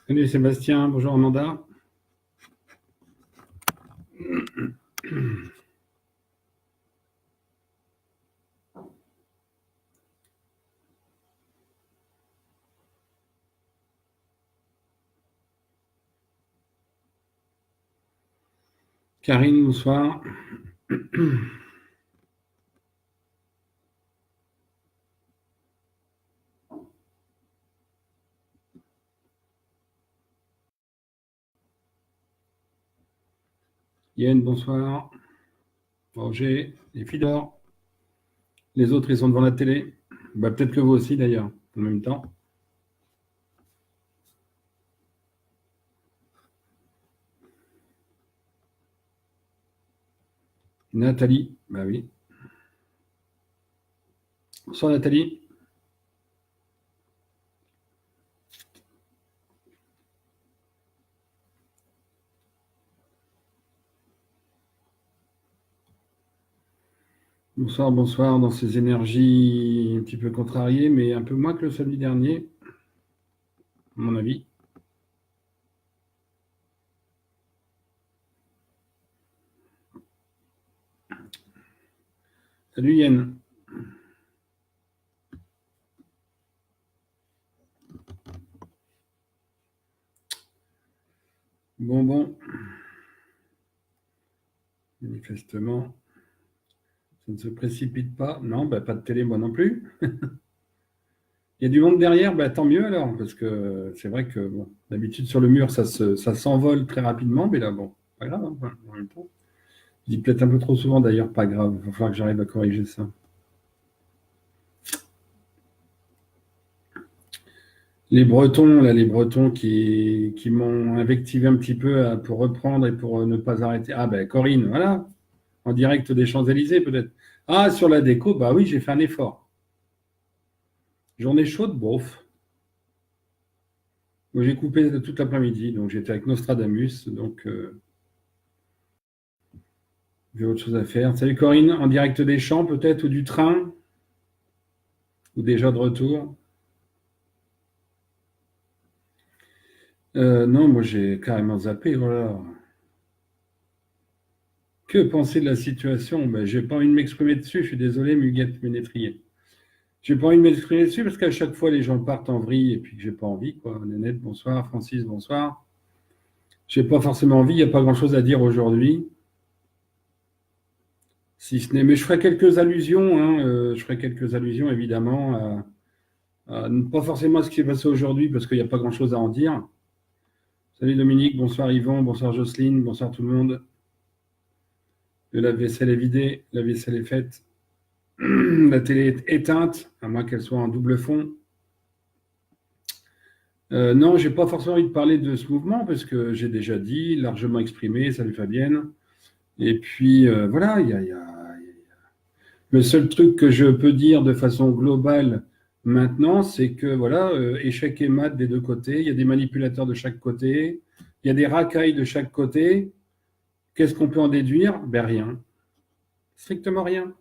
Salut Sébastien, bonjour Amanda. Karine, bonsoir. Yann, bonsoir. Roger, les filles d'or. Les autres, ils sont devant la télé. Bah, peut-être que vous aussi d'ailleurs, en même temps. Nathalie, bah oui. Bonsoir Nathalie. Bonsoir, bonsoir, dans ces énergies un petit peu contrariées, mais un peu moins que le samedi dernier, à mon avis. Salut Yann. Bon. Manifestement, ça ne se précipite pas. Non, bah, pas de télé, moi non plus. Il y a du monde derrière, bah, tant mieux alors, parce que c'est vrai que bon, d'habitude sur le mur, ça s'envole très rapidement, mais là, bon, pas grave, hein, en même temps. Je dis peut-être un peu trop souvent d'ailleurs, pas grave, il va falloir que j'arrive à corriger ça. Les Bretons qui m'ont invectivé un petit peu pour reprendre et pour ne pas arrêter. Ah ben Corinne, voilà, en direct des Champs-Élysées peut-être. Ah, sur la déco, bah oui, j'ai fait un effort. Journée chaude, bof. Moi, j'ai coupé toute l'après-midi, donc j'étais avec Nostradamus, donc j'ai autre chose à faire. Salut Corinne, en direct des champs peut-être, ou du train, ou déjà de retour. Non, moi j'ai carrément zappé, voilà. Que penser de la situation? Ben, j'ai pas envie de m'exprimer dessus, je suis désolé, Muguette Ménétrier. J'ai pas envie de m'exprimer dessus parce qu'à chaque fois les gens partent en vrille et puis que j'ai pas envie, quoi. Nénette, bonsoir, Francis, bonsoir. J'ai pas forcément envie, il n'y a pas grand-chose à dire aujourd'hui. Si ce n'est, mais je ferai quelques allusions, hein, je ferai quelques allusions évidemment pas forcément à ce qui s'est passé aujourd'hui parce qu'il n'y a pas grand-chose à en dire. Salut Dominique, bonsoir Yvon, bonsoir Jocelyne, bonsoir tout le monde. La vaisselle est vidée, la vaisselle est faite, la télé est éteinte, à moins qu'elle soit en double fond. Non, j'ai pas forcément envie de parler de ce mouvement parce que j'ai déjà dit, largement exprimé, salut Fabienne. Et puis voilà, le seul truc que je peux dire de façon globale maintenant, c'est que voilà, échec et mat des deux côtés, il y a des manipulateurs de chaque côté, il y a des racailles de chaque côté. Qu'est-ce qu'on peut en déduire? Ben rien. Strictement rien.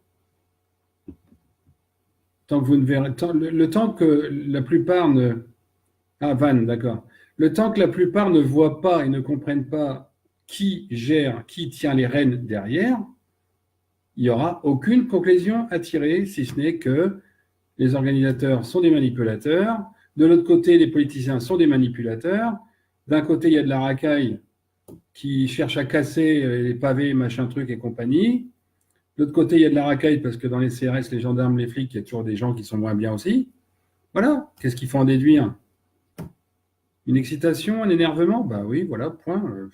Tant que vous ne verrez, le temps que la plupart ne. Ah, Van, d'accord. Le temps que la plupart ne voient pas et ne comprennent pas qui gère, qui tient les rênes derrière, il n'y aura aucune conclusion à tirer, si ce n'est que les organisateurs sont des manipulateurs. De l'autre côté, les politiciens sont des manipulateurs. D'un côté, il y a de la racaille qui cherche à casser les pavés, machin truc et compagnie. De l'autre côté, il y a de la racaille parce que dans les CRS, les gendarmes, les flics, il y a toujours des gens qui sont moins bien aussi. Voilà. Qu'est-ce qu'il faut en déduire? Une excitation, un énervement? Bah oui, voilà, point.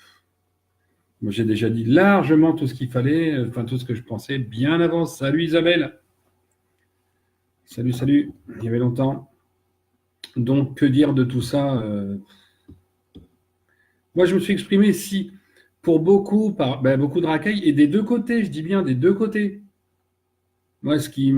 Moi, j'ai déjà dit largement tout ce qu'il fallait, enfin tout ce que je pensais bien avant. Salut Isabelle. Salut. Il y avait longtemps. Donc, que dire de tout ça? Moi, je me suis exprimé si, pour beaucoup, beaucoup de racailles, et des deux côtés, je dis bien des deux côtés. Moi,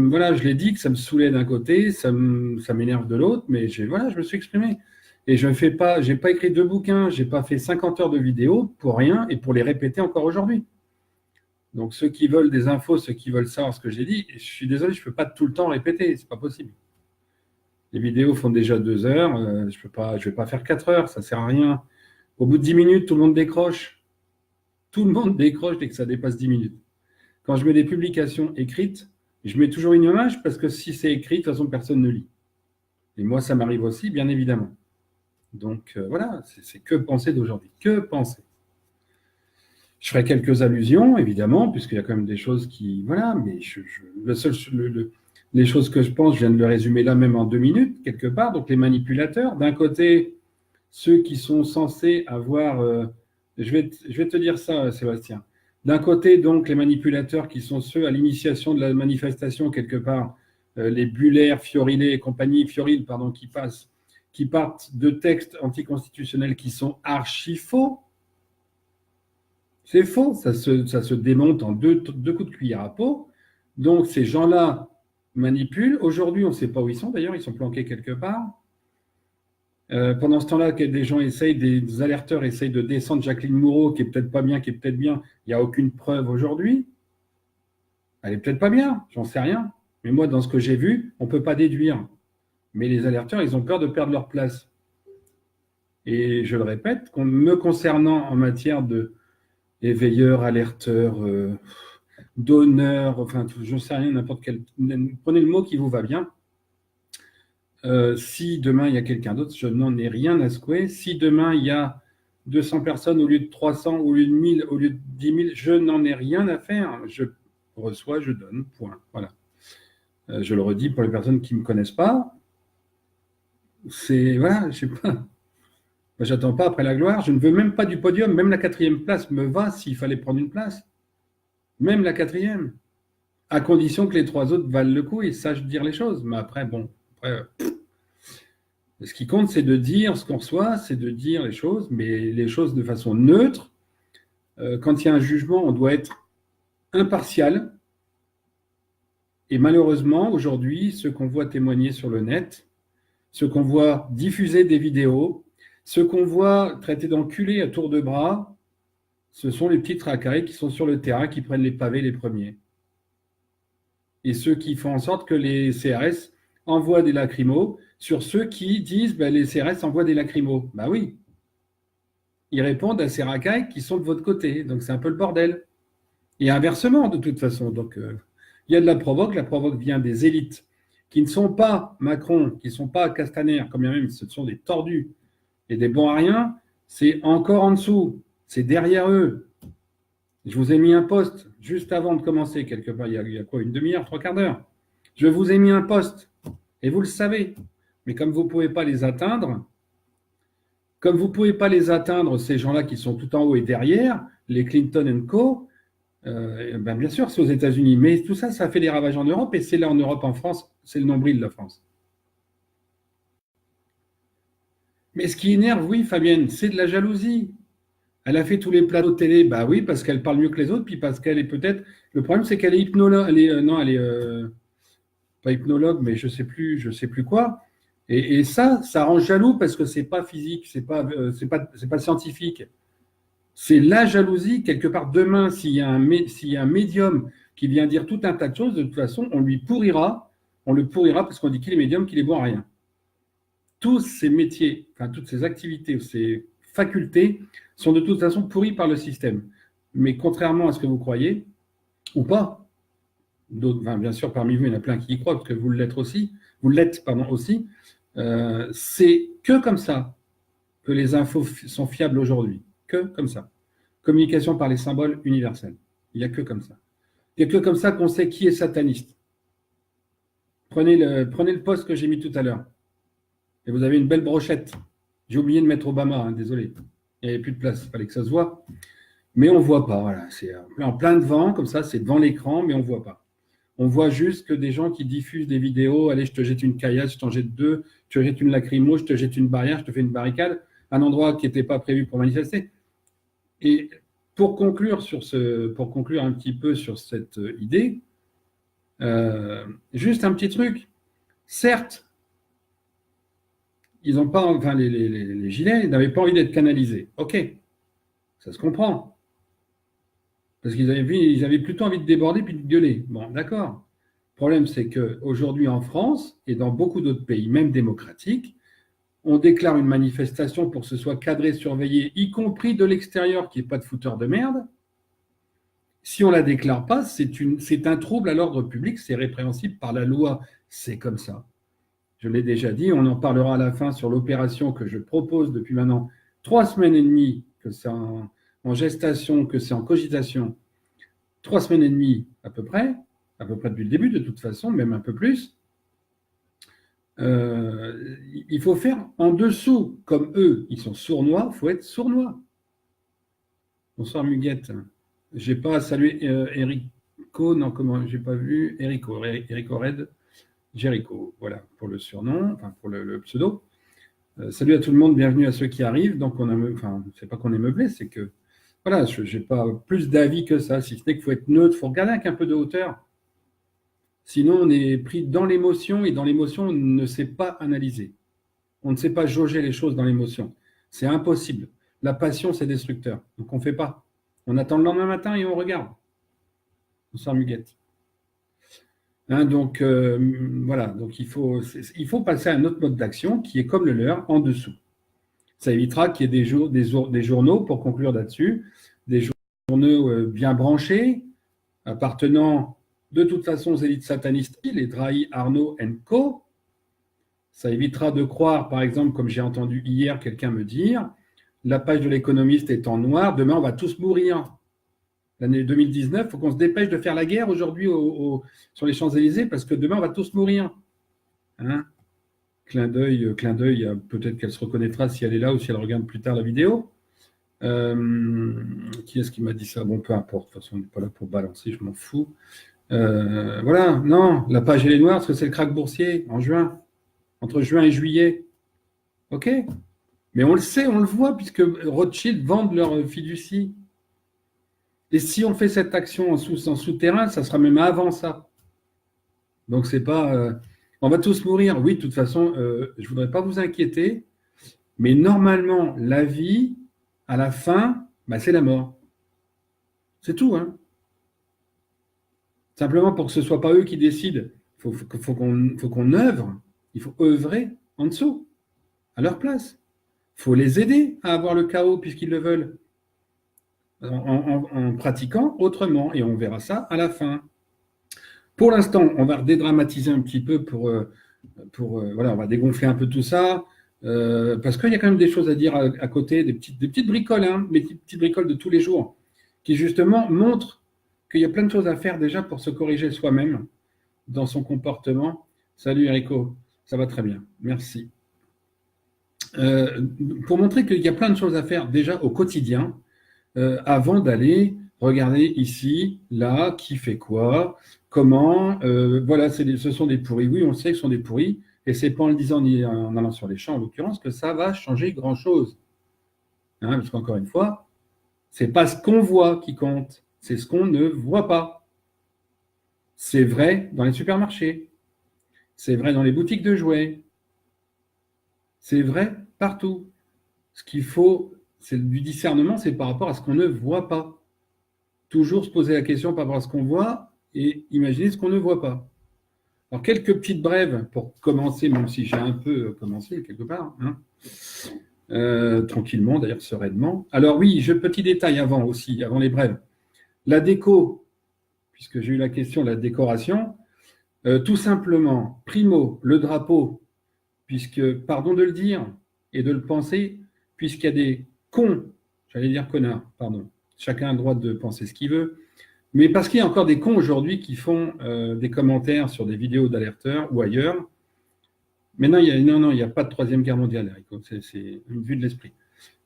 voilà, je l'ai dit que ça me saoulait d'un côté, ça m'énerve de l'autre, mais voilà, je me suis exprimé. Et je n'ai pas écrit 2 bouquins, j'ai pas fait 50 heures de vidéos pour rien et pour les répéter encore aujourd'hui. Donc, ceux qui veulent des infos, ceux qui veulent savoir ce que j'ai dit, je suis désolé, je ne peux pas tout le temps répéter, c'est pas possible. Les vidéos font déjà 2 heures. Je vais pas faire 4 heures, ça sert à rien. Au bout de 10 minutes, tout le monde décroche. Tout le monde décroche dès que ça dépasse 10 minutes. Quand je mets des publications écrites, je mets toujours une image parce que si c'est écrit, de toute façon, personne ne lit. Et moi, ça m'arrive aussi, bien évidemment. Donc voilà, c'est que penser d'aujourd'hui. Que penser. Je ferai quelques allusions, évidemment, puisqu'il y a quand même des choses qui... Voilà, mais les choses que je pense, je viens de le résumer là même en 2 minutes, quelque part. Donc les manipulateurs, d'un côté, ceux qui sont censés avoir... je vais te dire ça, Sébastien. D'un côté, donc, les manipulateurs qui sont ceux à l'initiation de la manifestation, quelque part, les Buller, Fiorillet et compagnie, Fioril, pardon, qui partent de textes anticonstitutionnels qui sont archi faux. C'est faux, ça se démonte en deux coups de cuillère à peau. Donc, ces gens-là manipulent. Aujourd'hui, on ne sait pas où ils sont, d'ailleurs, ils sont planqués quelque part. Pendant ce temps-là, des gens essayent, des alerteurs essayent de descendre Jacqueline Moreau, qui est peut-être pas bien, qui est peut-être bien. Il n'y a aucune preuve aujourd'hui. Elle est peut-être pas bien, j'en sais rien. Mais moi, dans ce que j'ai vu, on ne peut pas déduire. Mais les alerteurs, ils ont peur de perdre leur place. Et je le répète, me concernant en matière de éveilleur, alerteur, donneur, enfin, je ne sais rien, n'importe quel. Prenez le mot qui vous va bien. Si demain il y a quelqu'un d'autre, je n'en ai rien à secouer. Si demain il y a 200 personnes au lieu de 300, au lieu de 1000, au lieu de 10 000, je n'en ai rien à faire. Je reçois, je donne, point. Voilà. Je le redis pour les personnes qui ne me connaissent pas. C'est, voilà, je sais pas. J'attends pas après la gloire. Je ne veux même pas du podium. Même la 4e place me va s'il fallait prendre une place. Même la 4e. À condition que les 3 autres valent le coup et sachent dire les choses. Mais après, bon. Après, ce qui compte, c'est de dire ce qu'on reçoit, c'est de dire les choses, mais les choses de façon neutre. Quand il y a un jugement, on doit être impartial. Et malheureusement, aujourd'hui, ceux qu'on voit témoigner sur le net, ceux qu'on voit diffuser des vidéos, ceux qu'on voit traiter d'enculés à tour de bras, ce sont les petits tracailles qui sont sur le terrain, qui prennent les pavés les premiers. Et ceux qui font en sorte que les CRS envoient des lacrymos sur ceux qui disent les CRS envoient des lacrymos. Ben oui. Ils répondent à ces racailles qui sont de votre côté. Donc c'est un peu le bordel. Et inversement, de toute façon. Donc il y a de la provoque. La provoque vient des élites qui ne sont pas Macron, qui ne sont pas Castaner, comme bien même ce sont des tordus et des bons à rien. C'est encore en dessous. C'est derrière eux. Je vous ai mis un post juste avant de commencer, quelque part, il y a quoi, une demi-heure, 3/4 d'heure. Je vous ai mis un post, et vous le savez. Mais comme vous ne pouvez pas les atteindre, ces gens-là qui sont tout en haut et derrière, les Clinton & Co., bien sûr, c'est aux États-Unis. Mais tout ça, ça fait des ravages en Europe, et c'est là en Europe, en France, c'est le nombril de la France. Mais ce qui énerve, oui, Fabienne, c'est de la jalousie. Elle a fait tous les plateaux de télé, bah oui, parce qu'elle parle mieux que les autres, puis parce qu'elle est peut-être. Le problème, c'est qu'elle est hypnologue. Elle est pas hypnologue, mais je sais plus quoi. Et ça rend jaloux parce que c'est pas physique, c'est pas scientifique. C'est la jalousie quelque part. Demain, s'il y a un médium qui vient dire tout un tas de choses, de toute façon, on le pourrira parce qu'on dit qu'il est médium, qu'il est bon à rien. Tous ces métiers, enfin toutes ces activités, ces facultés sont de toute façon pourries par le système. Mais contrairement à ce que vous croyez, ou pas, bien sûr parmi vous il y en a plein qui y croient, parce que vous l'êtes aussi, c'est que comme ça que les infos sont fiables aujourd'hui. Que comme ça. Communication par les symboles universels. Il n'y a que comme ça. Il n'y a que comme ça qu'on sait qui est sataniste. Prenez le post que j'ai mis tout à l'heure. Et vous avez une belle brochette. J'ai oublié de mettre Obama, désolé. Il n'y avait plus de place, il fallait que ça se voit. Mais on ne voit pas, voilà. C'est en plein devant, comme ça, c'est devant l'écran, mais on ne voit pas. On voit juste que des gens qui diffusent des vidéos, allez, je te jette une caillasse, je t'en jette 2, je te jette une lacrymo, je te jette une barrière, je te fais une barricade, un endroit qui n'était pas prévu pour manifester. Et pour conclure un petit peu sur cette idée, juste un petit truc. Certes, ils n'ont pas, enfin les gilets n'avaient pas envie d'être canalisés. Ok, ça se comprend. Parce qu'ils avaient plutôt envie de déborder puis de gueuler. Bon, d'accord. Le problème, c'est qu'aujourd'hui en France et dans beaucoup d'autres pays, même démocratiques, on déclare une manifestation pour que ce soit cadré, surveillé, y compris de l'extérieur, qu'il n'y ait pas de fouteurs de merde. Si on ne la déclare pas, c'est un trouble à l'ordre public, c'est répréhensible par la loi, c'est comme ça. Je l'ai déjà dit, on en parlera à la fin sur l'opération que je propose depuis maintenant 3 semaines et demie, que c'est en gestation, que c'est en cogitation, 3 semaines et demie à peu près depuis le début de toute façon, même un peu plus. Il faut faire en dessous, comme eux, ils sont sournois, il faut être sournois. Bonsoir Muguette. J'ai pas salué Erico, non, comment, j'ai pas vu Erico Red, Jericho, voilà, pour le surnom, enfin pour le pseudo. Salut à tout le monde, bienvenue à ceux qui arrivent. Donc, c'est pas qu'on est meublé, c'est que, voilà, je n'ai pas plus d'avis que ça, si ce n'est qu'il faut être neutre, il faut regarder avec un peu de hauteur. Sinon, on est pris dans l'émotion, et dans l'émotion, on ne sait pas analyser. On ne sait pas jauger les choses dans l'émotion. C'est impossible. La passion, c'est destructeur. Donc, on ne fait pas. On attend le lendemain matin et on regarde. Bonsoir Muguette. Donc, voilà. Donc, il faut passer à un autre mode d'action qui est comme le leur, en dessous. Ça évitera qu'il y ait des journaux, pour conclure là-dessus, des journaux bien branchés, appartenant de toute façon aux élites satanistes, les Drahi, Arnaud Co. Ça évitera de croire, par exemple, comme j'ai entendu hier quelqu'un me dire, la page de l'économiste est en noir, demain on va tous mourir. L'année 2019, il faut qu'on se dépêche de faire la guerre aujourd'hui sur les Champs-Élysées parce que demain on va tous mourir. Hein? Clin d'œil, peut-être qu'elle se reconnaîtra si elle est là ou si elle regarde plus tard la vidéo. Qui est-ce qui m'a dit ça? Bon, peu importe, de toute façon on n'est pas là pour balancer, je m'en fous. Voilà, non, la page elle est noire parce que c'est le krach boursier en juin, entre juin et juillet. Ok, mais on le sait, on le voit, puisque Rothschild vendent leur fiducie. Et si on fait cette action en souterrain, ça sera même avant ça. Donc c'est pas... on va tous mourir. Oui, de toute façon, je ne voudrais pas vous inquiéter, mais normalement, la vie, à la fin, c'est la mort. C'est tout, hein. Simplement pour que ce ne soit pas eux qui décident, il faut qu'on œuvre, il faut œuvrer en dessous, à leur place. Il faut les aider à avoir le chaos puisqu'ils le veulent, en pratiquant autrement, et on verra ça à la fin. Pour l'instant, on va dédramatiser un petit peu voilà, on va dégonfler un peu tout ça, parce qu'il y a quand même des choses à dire à côté, des petites bricoles, hein, des petites bricoles de tous les jours, qui justement montrent qu'il y a plein de choses à faire déjà pour se corriger soi-même dans son comportement. Salut Erico, ça va très bien, merci. Pour montrer qu'il y a plein de choses à faire déjà au quotidien, avant d'aller regarder ici, là, qui fait quoi, comment, voilà, ce sont des pourris. Oui, on le sait que ce sont des pourris, et c'est pas en le disant ni en allant sur les champs, en l'occurrence, que ça va changer grand-chose. Hein, parce qu'encore une fois, c'est pas ce qu'on voit qui compte, c'est ce qu'on ne voit pas. C'est vrai dans les supermarchés, c'est vrai dans les boutiques de jouets, c'est vrai partout. Ce qu'il faut, c'est du discernement, c'est par rapport à ce qu'on ne voit pas. Toujours se poser la question par rapport à ce qu'on voit et imaginer ce qu'on ne voit pas. Alors, quelques petites brèves pour commencer, même si j'ai un peu commencé quelque part, hein. Tranquillement, d'ailleurs sereinement. Alors oui, petit détail avant aussi, avant les brèves. La déco, puisque j'ai eu la question, la décoration, tout simplement, primo, le drapeau, puisque, pardon de le dire et de le penser, puisqu'il y a des cons, j'allais dire connards, pardon, chacun a le droit de penser ce qu'il veut, mais parce qu'il y a encore des cons aujourd'hui qui font des commentaires sur des vidéos d'alerteurs ou ailleurs. Mais non, il n'y a pas de troisième guerre mondiale, Eric, c'est une vue de l'esprit.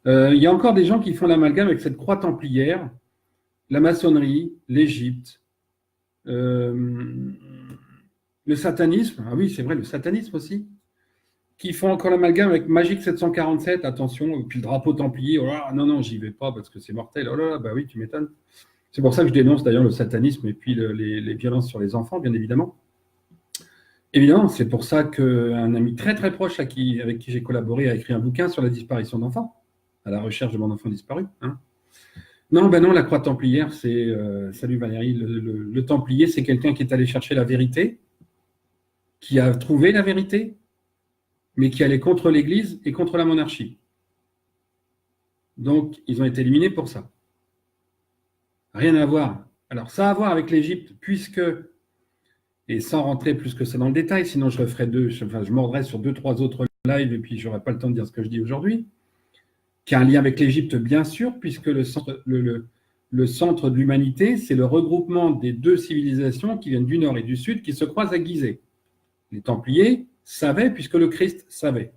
Il y a encore des gens qui font l'amalgame avec cette croix templière, la maçonnerie, l'Égypte, le satanisme, ah oui, c'est vrai, le satanisme aussi, qui font encore l'amalgame avec Magique 747, attention, et puis le drapeau templier, oh là, non, j'y vais pas parce que c'est mortel, oh là, bah oui, tu m'étonnes. C'est pour ça que je dénonce d'ailleurs le satanisme et puis les violences sur les enfants, bien évidemment. Évidemment, c'est pour ça qu'un ami très très proche avec qui j'ai collaboré a écrit un bouquin sur la disparition d'enfants, à la recherche de mon enfant disparu. Hein. Non, ben non, la croix templière, c'est, salut Valérie, le templier, c'est quelqu'un qui est allé chercher la vérité, qui a trouvé la vérité, mais qui allait contre l'Église et contre la monarchie. Donc, ils ont été éliminés pour ça. Rien à voir. Alors, ça a à voir avec l'Égypte, puisque, et sans rentrer plus que ça dans le détail, sinon je referai je mordrai sur 2, 3 autres lives et puis je n'aurai pas le temps de dire ce que je dis aujourd'hui, qui a un lien avec l'Égypte, bien sûr, puisque le centre de l'humanité, c'est le regroupement des deux civilisations qui viennent du nord et du sud, qui se croisent à Gizeh. Les Templiers savaient, puisque le Christ savait.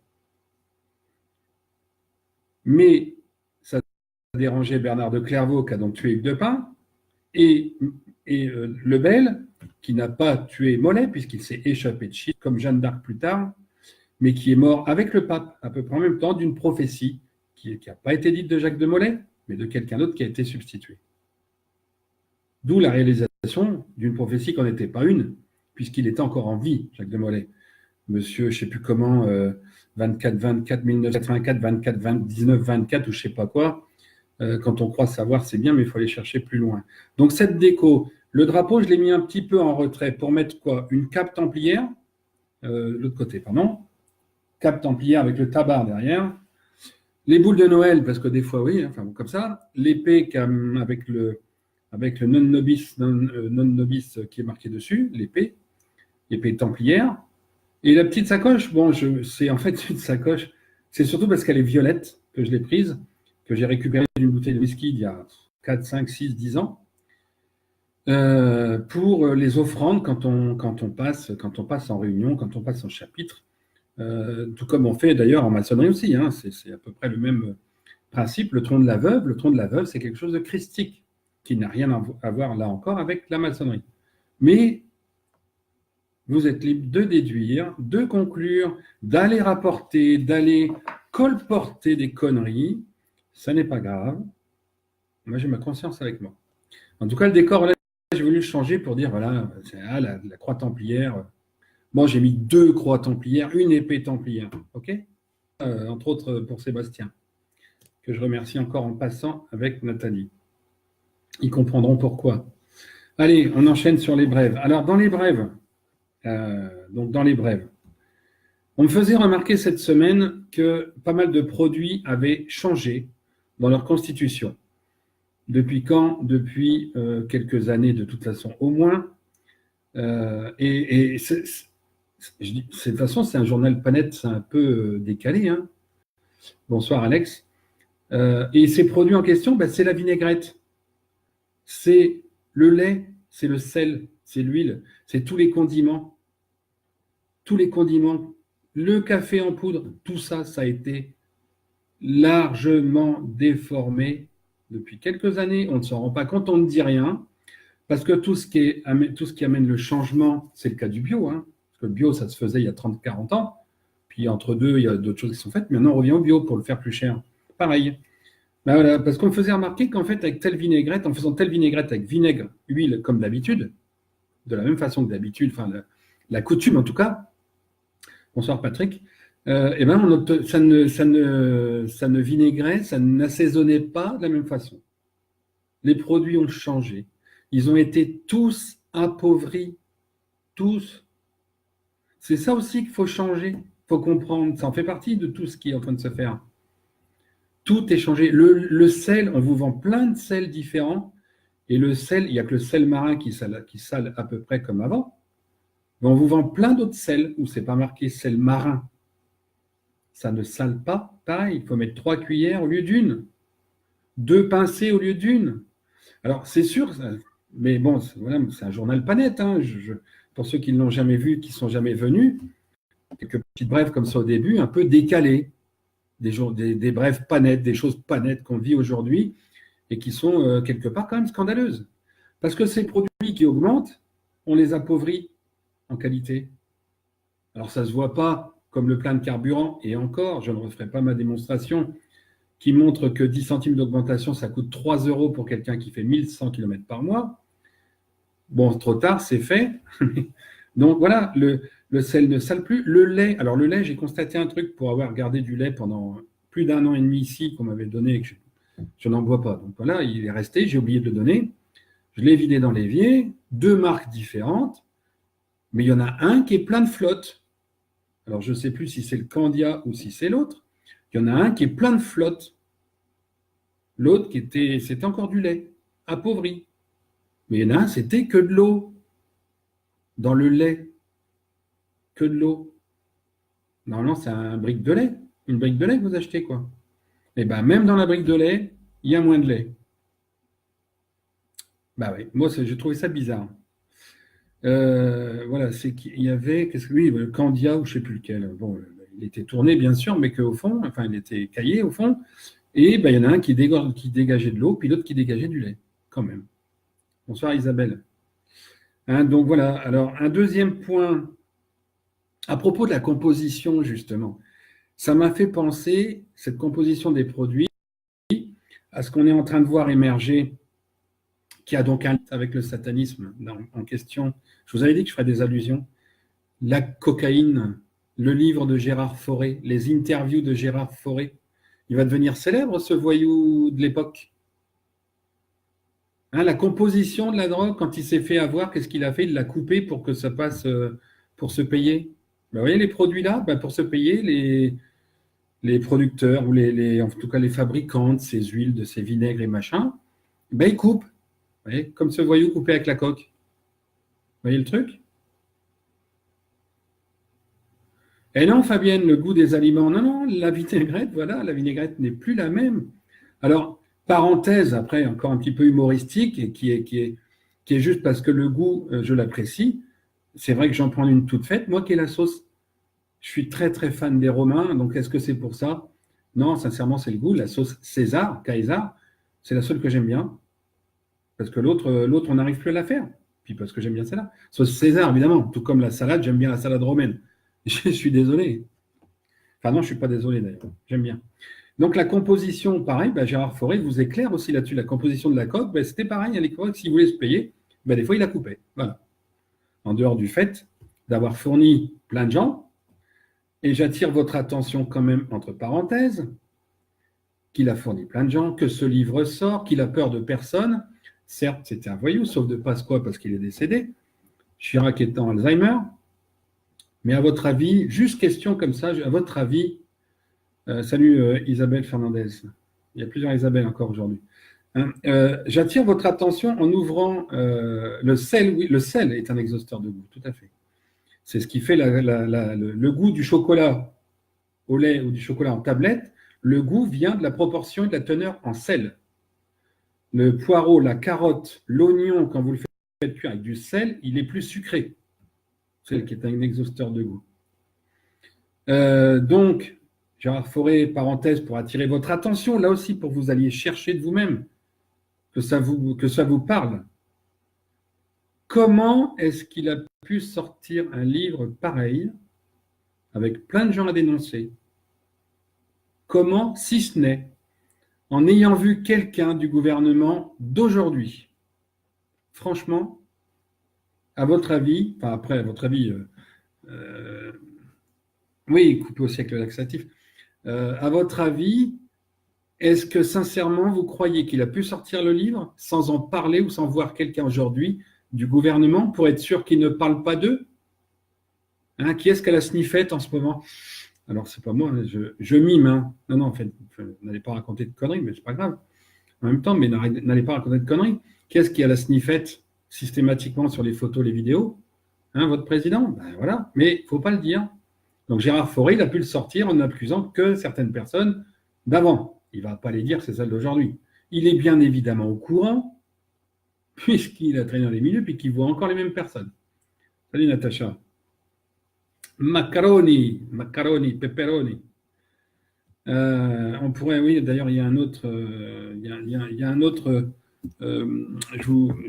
Mais ça dérangeait Bernard de Clairvaux, qui a donc tué Hugues de Pin, et Lebel, qui n'a pas tué Mollet, puisqu'il s'est échappé de Chypre, comme Jeanne d'Arc plus tard, mais qui est mort avec le pape, à peu près en même temps, d'une prophétie qui n'a pas été dite de Jacques de Molay, mais de quelqu'un d'autre qui a été substitué. D'où la réalisation d'une prophétie qui n'en était pas une, puisqu'il était encore en vie, Jacques de Molay. Monsieur, je ne sais plus comment, 24-24, 1984, 24, 19, 24, ou je ne sais pas quoi, quand on croit savoir, c'est bien, mais il faut aller chercher plus loin. Donc cette déco, le drapeau, je l'ai mis un petit peu en retrait pour mettre quoi? Une cape templière, l'autre côté, pardon, cape templière avec le tabard derrière, les boules de Noël, parce que des fois, oui, enfin, comme ça, l'épée avec le non nobis qui est marqué dessus, l'épée templière, et la petite sacoche, bon, c'est en fait une sacoche, c'est surtout parce qu'elle est violette que je l'ai prise, que j'ai récupérée d'une bouteille de whisky il y a 4, 5, 6, 10 ans, pour les offrandes quand on passe en réunion, quand on passe en chapitre, tout comme on fait d'ailleurs en maçonnerie aussi, hein, c'est à peu près le même principe. Le tronc de la veuve, c'est quelque chose de christique, qui n'a rien à voir là encore avec la maçonnerie. Mais vous êtes libre de déduire, de conclure, d'aller rapporter, d'aller colporter des conneries. Ça n'est pas grave. Moi, j'ai ma conscience avec moi. En tout cas, le décor, là, j'ai voulu le changer pour dire, voilà, c'est la croix templière. Bon, j'ai mis 2 croix templières, une épée templière, ok, entre autres pour Sébastien, que je remercie encore en passant avec Nathalie. Ils comprendront pourquoi. Allez, on enchaîne sur les brèves. Alors, dans les brèves, on me faisait remarquer cette semaine que pas mal de produits avaient changé dans leur constitution. Depuis quand? Depuis quelques années, de toute façon, au moins. De toute façon, c'est un journal Panette, c'est un peu décalé. Hein. Bonsoir, Alex. Et ces produits en question, c'est la vinaigrette. C'est le lait, c'est le sel, c'est l'huile, c'est tous les condiments. Tous les condiments, le café en poudre, tout ça, ça a été largement déformé depuis quelques années. On ne s'en rend pas compte, on ne dit rien, parce que tout ce qui amène le changement, c'est le cas du bio. Hein. Parce que le bio, ça se faisait il y a 30, 40 ans. Puis entre deux, il y a d'autres choses qui sont faites. Maintenant, on revient au bio pour le faire plus cher. Pareil. Voilà, parce qu'on me faisait remarquer qu'en fait, avec telle vinaigrette, en faisant telle vinaigrette avec vinaigre, huile, comme d'habitude, de la même façon que d'habitude, enfin la coutume en tout cas, bonsoir Patrick, et ça ne vinaigrait, ça n'assaisonnait pas de la même façon. Les produits ont changé. Ils ont été tous appauvris. Tous. C'est ça aussi qu'il faut changer. Il faut comprendre. Ça en fait partie de tout ce qui est en train de se faire. Tout est changé. Le sel, on vous vend plein de sels différents. Et le sel, il n'y a que le sel marin qui sale à peu près comme avant. Mais on vous vend plein d'autres sels où ce n'est pas marqué sel marin. Ça ne sale pas. Pareil, il faut mettre 3 cuillères au lieu d'une. 2 pincées au lieu d'une. Alors, c'est sûr, mais bon, voilà, c'est un journal Panette. Hein, pour ceux qui ne l'ont jamais vu, qui ne sont jamais venus, quelques petites brèves comme ça au début, un peu décalées. Des brèves Panette, des choses Panette qu'on vit aujourd'hui et qui sont quelque part quand même scandaleuses. Parce que ces produits qui augmentent, on les appauvrit en qualité. Alors, ça ne se voit pas comme le plein de carburant, et encore, je ne referai pas ma démonstration, qui montre que 10 centimes d'augmentation, ça coûte 3 € pour quelqu'un qui fait 1100 km par mois. Bon, trop tard, c'est fait. Donc voilà, le sel ne sale plus. Le lait, alors le lait, j'ai constaté un truc pour avoir gardé du lait pendant plus d'1 an et demi ici, qu'on m'avait donné, Je n'en bois pas. Donc voilà, il est resté, j'ai oublié de le donner. Je l'ai vidé dans l'évier, 2 marques différentes, mais il y en a un qui est plein de flotte. Alors je ne sais plus si c'est le Candia ou si c'est l'autre. Il y en a un qui est plein de flotte. L'autre c'était encore du lait, appauvri. Mais il y en a un, c'était que de l'eau. Dans le lait, que de l'eau. Normalement, c'est un brique de lait. Une brique de lait que vous achetez, quoi. Et bien, même dans la brique de lait, il y a moins de lait. Bah oui, moi, j'ai trouvé ça bizarre. Voilà, c'est qu'il y avait, qu'est-ce que oui, le Candia ou je ne sais plus lequel. Bon, il était tourné, bien sûr, mais qu'au fond, enfin, il était caillé au fond. Et ben, il y en a un qui dégageait de l'eau, puis l'autre qui dégageait du lait, quand même. Bonsoir Isabelle. Hein, donc voilà, alors un deuxième point, à propos de la composition, justement, ça m'a fait penser, cette composition des produits, à ce qu'on est en train de voir émerger, qui a donc un lien avec le satanisme en question. Je vous avais dit que je ferais des allusions. La cocaïne, le livre de Gérard Fauré, les interviews de Gérard Fauré. Il va devenir célèbre, ce voyou de l'époque. Hein, la composition de la drogue, quand il s'est fait avoir, qu'est-ce qu'il a fait? Il l'a coupé pour que ça passe, pour se payer. Ben, vous voyez les produits là, ben, pour se payer, les producteurs, ou en tout cas les fabricants de ces huiles, de ces vinaigres et machins, ben, ils coupent. Vous voyez, comme ce voyou coupé avec la coque. Vous voyez le truc? Et non, Fabienne, le goût des aliments. Non, non, la vinaigrette, voilà, la vinaigrette n'est plus la même. Alors, parenthèse, après, encore un petit peu humoristique, et qui est juste parce que le goût, je l'apprécie. C'est vrai que j'en prends une toute faite. Moi qui ai la sauce, je suis très, très fan des Romains. Donc, est-ce que c'est pour ça? Non, sincèrement, c'est le goût. La sauce César, Caesar, c'est la seule que j'aime bien. Parce que l'autre, on n'arrive plus à la faire. Puis parce que j'aime bien celle-là. Sauce César, évidemment. Tout comme la salade, j'aime bien la salade romaine. Je suis désolé. Enfin, non, je ne suis pas désolé d'ailleurs. J'aime bien. Donc, la composition, pareil, ben, Gérard Fauré vous éclaire aussi là-dessus. La composition de la coque, ben, c'était pareil à l'époque. S'il voulait se payer, ben, des fois, il la coupait. Voilà. En dehors du fait d'avoir fourni plein de gens. Et j'attire votre attention quand même, entre parenthèses, qu'il a fourni plein de gens, que ce livre sort, qu'il a peur de personne. Certes, c'était un voyou, sauf de Pasqua parce qu'il est décédé. Chirac étant Alzheimer. Mais à votre avis, juste question comme ça, à votre avis, salut Isabelle Fernandez, il y a plusieurs Isabelle encore aujourd'hui. Hein, j'attire votre attention en ouvrant le sel. Oui, le sel est un exhausteur de goût, tout à fait. C'est ce qui fait le goût du chocolat au lait ou du chocolat en tablette. Le goût vient de la proportion et de la teneur en sel. Le poireau, la carotte, l'oignon, quand vous le faites cuire avec du sel, il est plus sucré. Sel qui est un exhausteur de goût. Donc, Gérard Fauré, parenthèse, pour attirer votre attention, là aussi pour que vous alliez chercher de vous-même, que ça vous parle. Comment est-ce qu'il a pu sortir un livre pareil, avec plein de gens à dénoncer? Comment, si ce n'est en ayant vu quelqu'un du gouvernement d'aujourd'hui? Franchement, à votre avis, enfin après, à votre avis, oui, coupé au siècle laxatif, à votre avis, est-ce que sincèrement vous croyez qu'il a pu sortir le livre sans en parler ou sans voir quelqu'un aujourd'hui du gouvernement pour être sûr qu'il ne parle pas d'eux? Hein, qui est-ce qu'elle a sniffette en ce moment? Alors, c'est pas moi, je mime. Hein. Non, non, en fait, n'allez pas raconter de conneries, mais c'est pas grave. En même temps, mais n'allez pas raconter de conneries. Qui est-ce qui a la sniffette systématiquement sur les photos, les vidéos? Hein, votre président? Ben voilà, mais il ne faut pas le dire. Donc Gérard Fauré, il a pu le sortir en n'accusant que certaines personnes d'avant. Il ne va pas les dire, c'est celle d'aujourd'hui. Il est bien évidemment au courant, puisqu'il a traîné dans les milieux, puis qu'il voit encore les mêmes personnes. Salut Natacha. Macaroni, pepperoni. On pourrait, oui, d'ailleurs, il y a un autre,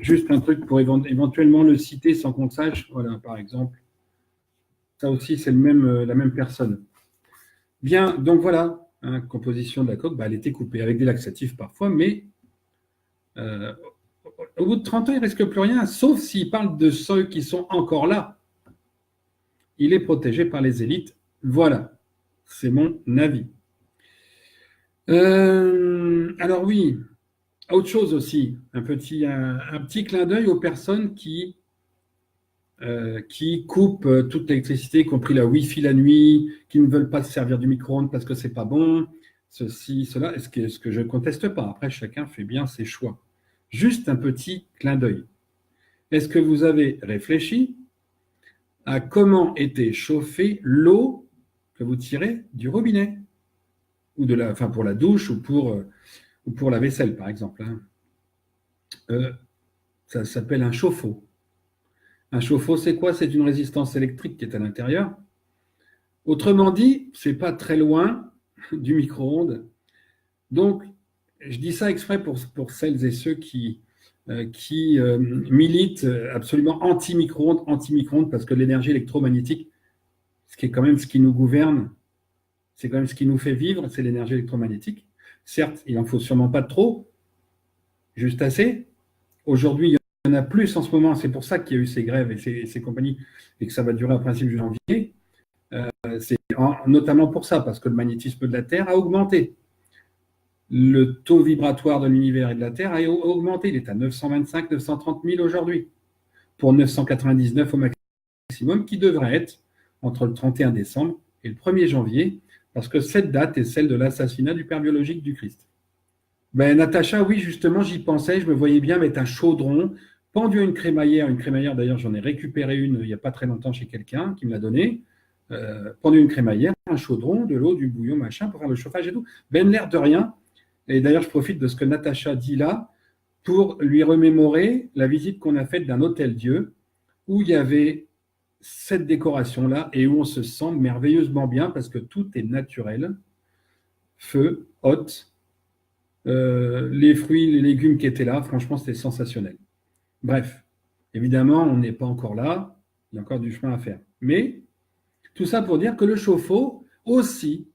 juste un truc pour éventuellement le citer sans qu'on le sache. Voilà, par exemple. Ça aussi, c'est la même personne. Bien, donc voilà, hein, composition de la coque, elle était coupée avec des laxatifs parfois, mais au bout de 30 ans, il ne risque plus rien, sauf s'il parle de ceux qui sont encore là. Il est protégé par les élites. Voilà, c'est mon avis. Alors oui, autre chose aussi, un petit clin d'œil aux personnes qui coupent toute l'électricité, y compris la Wi-Fi la nuit, qui ne veulent pas se servir du micro-ondes parce que c'est pas bon, ceci, cela, ce que je ne conteste pas. Après, chacun fait bien ses choix. Juste un petit clin d'œil. Est-ce que vous avez réfléchi à comment était chauffée l'eau que vous tirez du robinet ou enfin pour la douche ou pour la vaisselle, par exemple, hein. Ça s'appelle un chauffe-eau. Un chauffe-eau, c'est quoi? C'est une résistance électrique qui est à l'intérieur. Autrement dit, c'est pas très loin du micro-ondes. Donc, je dis ça exprès pour celles et ceux qui militent absolument anti-micro-ondes, parce que l'énergie électromagnétique, ce qui est quand même ce qui nous gouverne, c'est quand même ce qui nous fait vivre, c'est l'énergie électromagnétique. Certes, il n'en faut sûrement pas trop, juste assez. Aujourd'hui, il y en a plus en ce moment, c'est pour ça qu'il y a eu ces grèves et ces compagnies, et que ça va durer au principe de janvier. C'est notamment pour ça, parce que le magnétisme de la Terre a augmenté. Le taux vibratoire de l'univers et de la Terre a augmenté. Il est à 925, 930 000 aujourd'hui, pour 999 au maximum, qui devrait être entre le 31 décembre et le 1er janvier, parce que cette date est celle de l'assassinat du père biologique du Christ. Ben, Natacha, oui, justement, j'y pensais, je me voyais bien mettre un chaudron pendu à une crémaillère. Une crémaillère, d'ailleurs, j'en ai récupéré une il n'y a pas très longtemps chez quelqu'un qui me l'a donnée. Pendu à une crémaillère, un chaudron, de l'eau, du bouillon, machin, pour faire le chauffage et tout. Ben, l'air de rien. Et d'ailleurs, je profite de ce que Natacha dit là pour lui remémorer la visite qu'on a faite d'un hôtel-dieu où il y avait cette décoration-là et où on se sent merveilleusement bien parce que tout est naturel. Feu, hôte, les fruits, les légumes qui étaient là, franchement, c'était sensationnel. Bref, évidemment, on n'est pas encore là, il y a encore du chemin à faire. Mais tout ça pour dire que le chauffe-eau aussi,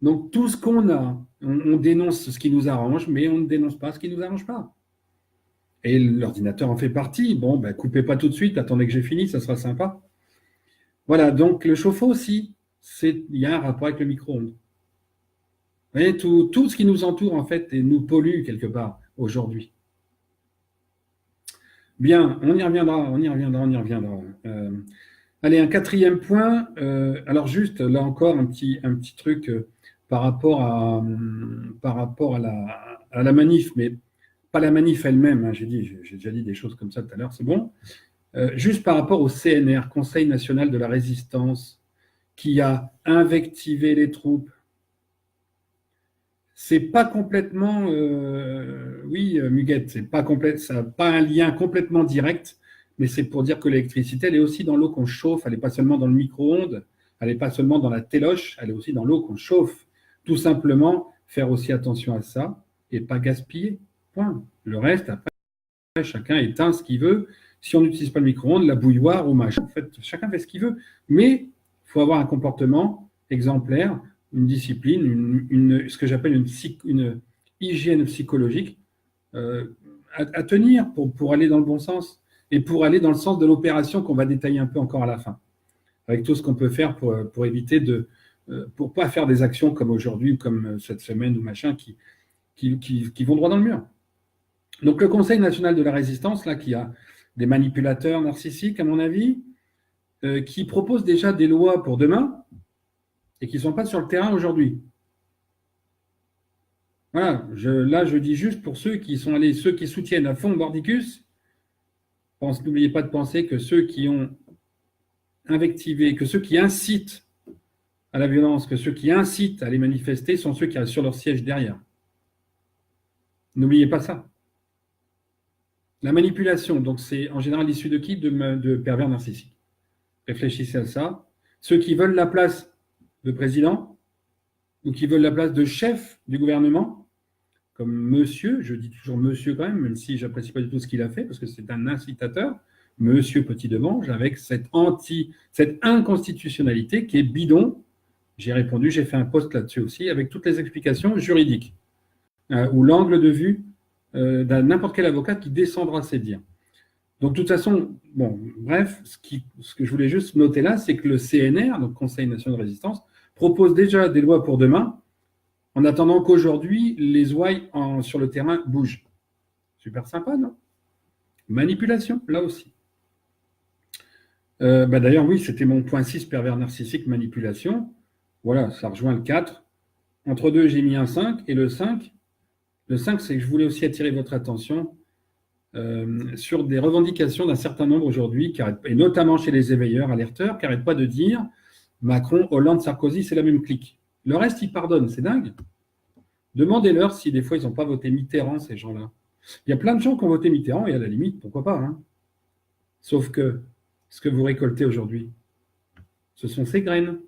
donc tout ce qu'on a, on dénonce ce qui nous arrange, mais on ne dénonce pas ce qui ne nous arrange pas. Et l'ordinateur en fait partie. Bon, ben, coupez pas tout de suite, attendez que j'ai fini, ça sera sympa. Voilà, donc le chauffe-eau aussi, il y a un rapport avec le micro-ondes. Vous voyez, tout ce qui nous entoure, en fait, et nous pollue quelque part aujourd'hui. Bien, on y reviendra. Allez, un quatrième point. Alors juste, là encore, un petit truc par rapport à la manif, mais pas la manif elle-même. Hein, j'ai déjà dit des choses comme ça tout à l'heure, c'est bon. Juste par rapport au CNR, Conseil national de la résistance, qui a invectivé les troupes. C'est pas complètement, oui, Muguette, c'est pas complète, ça n'a pas un lien complètement direct, mais c'est pour dire que l'électricité, elle est aussi dans l'eau qu'on chauffe, elle n'est pas seulement dans le micro-ondes, elle n'est pas seulement dans la téloche, elle est aussi dans l'eau qu'on chauffe. Tout simplement, faire aussi attention à ça et pas gaspiller. Point. Le reste, après, chacun éteint ce qu'il veut. Si on n'utilise pas le micro-ondes, la bouilloire ou machin, en fait, chacun fait ce qu'il veut. Mais il faut avoir un comportement exemplaire, une discipline, ce que j'appelle une hygiène psychologique à tenir pour aller dans le bon sens et pour aller dans le sens de l'opération qu'on va détailler un peu encore à la fin, avec tout ce qu'on peut faire pour éviter pour pas faire des actions comme aujourd'hui ou comme cette semaine ou machin qui vont droit dans le mur. Donc le Conseil national de la résistance, là, qui a des manipulateurs narcissiques, à mon avis, qui propose déjà des lois pour demain et qui ne sont pas sur le terrain aujourd'hui. Voilà, là je dis juste pour ceux qui soutiennent à fond Mordicus, n'oubliez pas de penser que ceux qui ont invectivé, que ceux qui incitent à la violence, que ceux qui incitent à les manifester sont ceux qui restent sur leur siège derrière. N'oubliez pas ça. La manipulation, donc c'est en général issu de qui? De pervers narcissiques. Réfléchissez à ça. Ceux qui veulent la place de président ou qui veulent la place de chef du gouvernement, comme monsieur, je dis toujours monsieur quand même si j'apprécie pas du tout ce qu'il a fait, parce que c'est un incitateur, monsieur Petit-Demange, avec cette inconstitutionnalité qui est bidon. J'ai répondu, j'ai fait un post là-dessus aussi, avec toutes les explications juridiques, ou l'angle de vue d'un n'importe quel avocat qui descendra ses dires. Donc, de toute façon, bon, bref, ce que je voulais juste noter là, c'est que le CNR, donc Conseil national de résistance, propose déjà des lois pour demain en attendant qu'aujourd'hui, les ouailles sur le terrain bougent. Super sympa, non? Manipulation, là aussi. D'ailleurs, oui, c'était mon point 6, pervers narcissique, manipulation. Voilà, ça rejoint le 4. Entre deux, j'ai mis un 5. Et le 5, c'est que je voulais aussi attirer votre attention sur des revendications d'un certain nombre aujourd'hui, et notamment chez les éveilleurs, alerteurs, qui n'arrêtent pas de dire Macron, Hollande, Sarkozy, c'est la même clique. Le reste, ils pardonnent, c'est dingue. Demandez-leur si des fois, ils n'ont pas voté Mitterrand, ces gens-là. Il y a plein de gens qui ont voté Mitterrand, et à la limite, pourquoi pas. Hein. Sauf que ce que vous récoltez aujourd'hui, ce sont ces graines.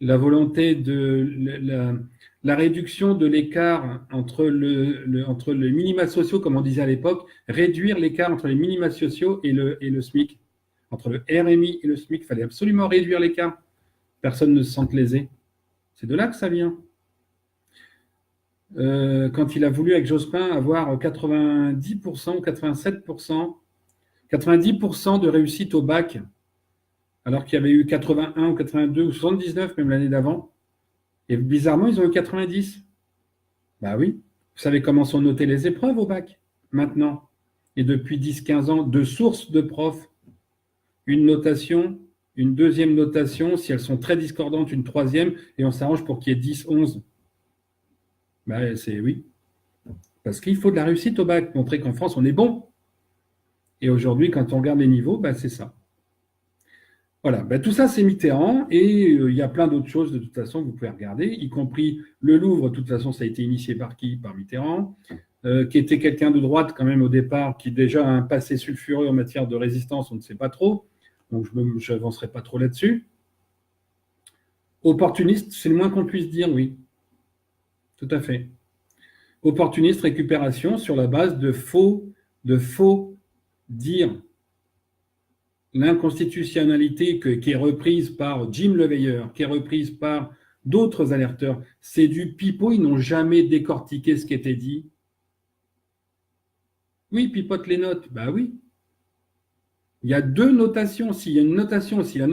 La volonté de la réduction de l'écart entre les minima sociaux, comme on disait à l'époque, réduire l'écart entre les minima sociaux et le SMIC. Entre le RMI et le SMIC, il fallait absolument réduire l'écart. Personne ne se sente lésé. C'est de là que ça vient. Quand il a voulu, avec Jospin, avoir 90% ou 87%, 90% de réussite au bac, alors qu'il y avait eu 81 ou 82 ou 79 même l'année d'avant. Et bizarrement, ils ont eu 90. Bah oui. Vous savez comment sont notées les épreuves au bac maintenant? Et depuis 10-15 ans, deux sources de profs. Une notation, une deuxième notation, si elles sont très discordantes, une troisième, et on s'arrange pour qu'il y ait 10, 11. Bah c'est oui. Parce qu'il faut de la réussite au bac, montrer qu'en France, on est bon. Et aujourd'hui, quand on regarde les niveaux, bah c'est ça. Voilà, tout ça c'est Mitterrand et il y a plein d'autres choses de toute façon que vous pouvez regarder, y compris le Louvre, de toute façon ça a été initié par qui? Par Mitterrand, qui était quelqu'un de droite quand même au départ, qui déjà a un passé sulfureux en matière de résistance, on ne sait pas trop, donc je n'avancerai pas trop là-dessus. Opportuniste, c'est le moins qu'on puisse dire, oui, tout à fait. Opportuniste, récupération sur la base de faux dires. L'inconstitutionnalité qui est reprise par Jim Leveilleur, qui est reprise par d'autres alerteurs, c'est du pipeau, ils n'ont jamais décortiqué ce qui était dit. Oui, pipote les notes, bah oui. Il y a deux notations, s'il y a une notation, si la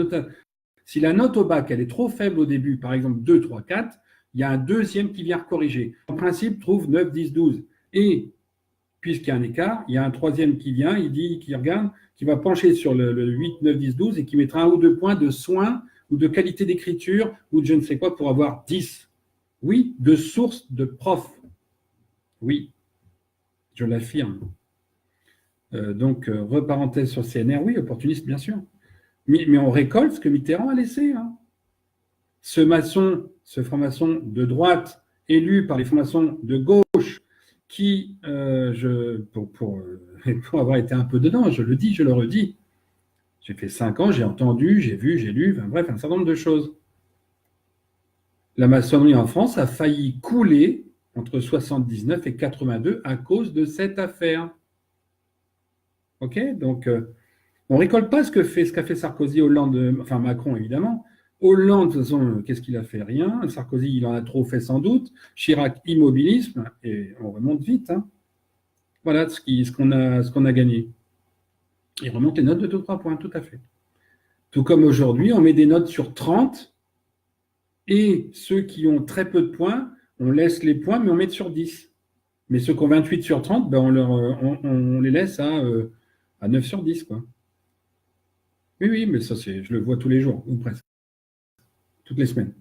note au bac, elle est trop faible au début, par exemple 2, 3, 4, il y a un deuxième qui vient corriger. En principe, trouve 9, 10, 12. Et puisqu'il y a un écart, il y a un troisième qui vient, qui regarde, qui va pencher sur le 8, 9, 10, 12 et qui mettra un ou deux points de soin ou de qualité d'écriture ou de je ne sais quoi pour avoir 10. Oui, de source de prof. Oui, je l'affirme. Donc, reparenthèse sur CNR, oui, opportuniste, bien sûr. Mais on récolte ce que Mitterrand a laissé. Hein. Ce franc-maçon de droite, élu par les francs-maçons de gauche, qui, pour avoir été un peu dedans, je le dis, je le redis, j'ai fait 5 ans, j'ai entendu, j'ai vu, j'ai lu, bref, un certain nombre de choses. La maçonnerie en France a failli couler entre 79 et 82 à cause de cette affaire. Ok, donc on ne récolte pas ce qu'a fait Sarkozy, Hollande, enfin Macron évidemment. Hollande, de toute façon, qu'est-ce qu'il a fait? Rien. Sarkozy, il en a trop fait sans doute. Chirac, immobilisme, et on remonte vite. Hein. Voilà ce qu'on a gagné. Il remonte les notes de 2-3 points, tout à fait. Tout comme aujourd'hui, on met des notes sur 30, et ceux qui ont très peu de points, on laisse les points, mais on met sur 10. Mais ceux qui ont 28 sur 30, on les laisse à 9 sur 10, quoi. Oui, mais ça, je le vois tous les jours, ou presque. Toutes les semaines.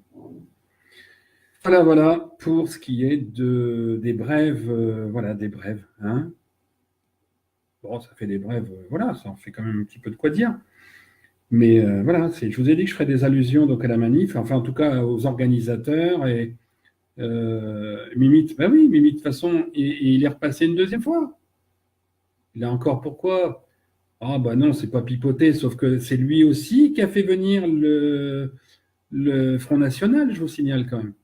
Voilà pour ce qui est des brèves. Des brèves. Hein. Bon, ça fait des brèves, ça en fait quand même un petit peu de quoi dire. Mais je vous ai dit que je ferais des allusions donc, à la manif, enfin en tout cas aux organisateurs et Mimite, Mimite de toute façon, et il est repassé une deuxième fois. Là encore, pourquoi? Ah non, c'est pas pipoté, sauf que c'est lui aussi qui a fait venir le Front National, je vous signale quand même.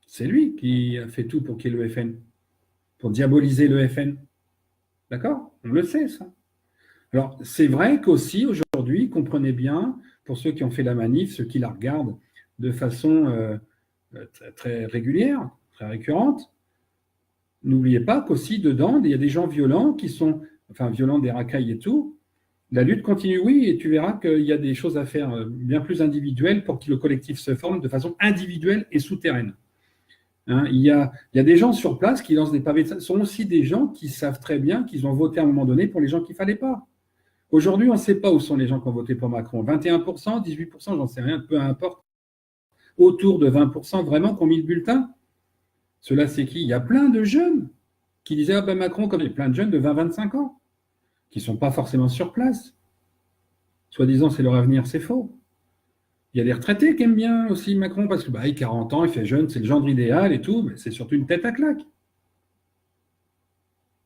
C'est lui qui a fait tout pour qu'il y ait le FN, pour diaboliser le FN. D'accord? On le sait, ça. Alors, c'est vrai qu'aussi, aujourd'hui, comprenez bien, pour ceux qui ont fait la manif, ceux qui la regardent de façon très régulière, très récurrente, n'oubliez pas qu'aussi, dedans, il y a des gens violents qui sont, violents des racailles et tout, La lutte continue, oui, et tu verras qu'il y a des choses à faire bien plus individuelles pour que le collectif se forme de façon individuelle et souterraine. Hein, il y a des gens sur place qui lancent des pavés. Ce sont aussi des gens qui savent très bien qu'ils ont voté à un moment donné pour les gens qu'il ne fallait pas. Aujourd'hui, on ne sait pas où sont les gens qui ont voté pour Macron. 21%, 18%, j'en sais rien, peu importe. Autour de 20% vraiment qui ont mis le bulletin. Cela, c'est qui? Il y a plein de jeunes qui disaient ah ben Macron, comme il y a plein de jeunes de 20-25 ans, qui ne sont pas forcément sur place. Soi-disant, c'est leur avenir, c'est faux. Il y a des retraités qui aiment bien aussi Macron parce que il a 40 ans, il fait jeune, c'est le gendre idéal et tout, mais c'est surtout une tête à claque.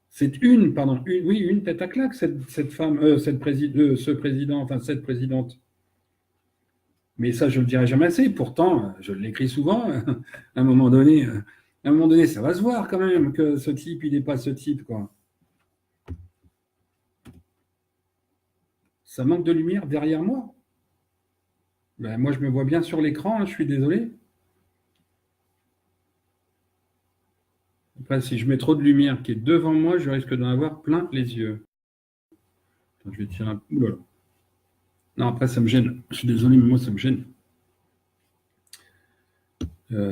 C'est une tête à claque, cette femme, ce président, enfin cette présidente. Mais ça, je ne le dirai jamais assez. Pourtant, je l'écris souvent. À un moment donné, ça va se voir quand même que ce type, il n'est pas ce type, quoi. Ça manque de lumière derrière moi. Ben, moi, je me vois bien sur l'écran, hein, je suis désolé. Après, si je mets trop de lumière qui est devant moi, je risque d'en avoir plein les yeux. Attends, je vais tirer un peu. Oulala. Non, après, ça me gêne. Je suis désolé, mais moi, ça me gêne.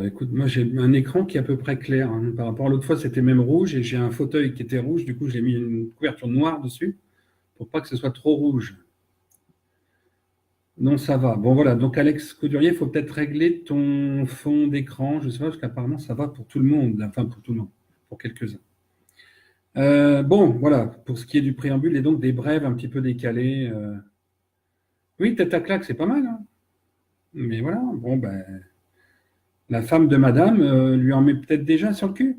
Écoute, moi, j'ai un écran qui est à peu près clair. Hein. Par rapport à l'autre fois, c'était même rouge et j'ai un fauteuil qui était rouge. Du coup, j'ai mis une couverture noire dessus pour pas que ce soit trop rouge. Non, ça va. Bon, voilà. Donc, Alex Coudurier, il faut peut-être régler ton fond d'écran. Je ne sais pas, parce qu'apparemment, ça va pour tout le monde. Enfin, pour tout le monde, pour quelques-uns. Bon, voilà. Pour ce qui est du préambule et donc des brèves un petit peu décalées. Oui, tête à claque, c'est pas mal. Hein. Mais voilà. Bon, ben, la femme de madame lui en met peut-être déjà sur le cul.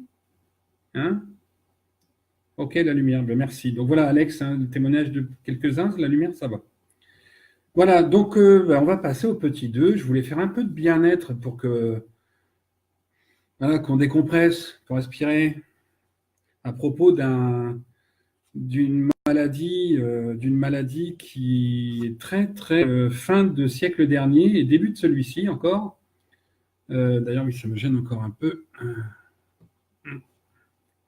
Hein? Ok, la lumière. Ben, merci. Donc, voilà, Alex, hein, le témoignage de quelques-uns. La lumière, ça va. Voilà, donc on va passer au petit 2. Je voulais faire un peu de bien-être pour que voilà, qu'on décompresse, pour respirer, à propos d'une maladie qui est très très fin de siècle dernier et début de celui-ci encore. D'ailleurs, oui, ça me gêne encore un peu.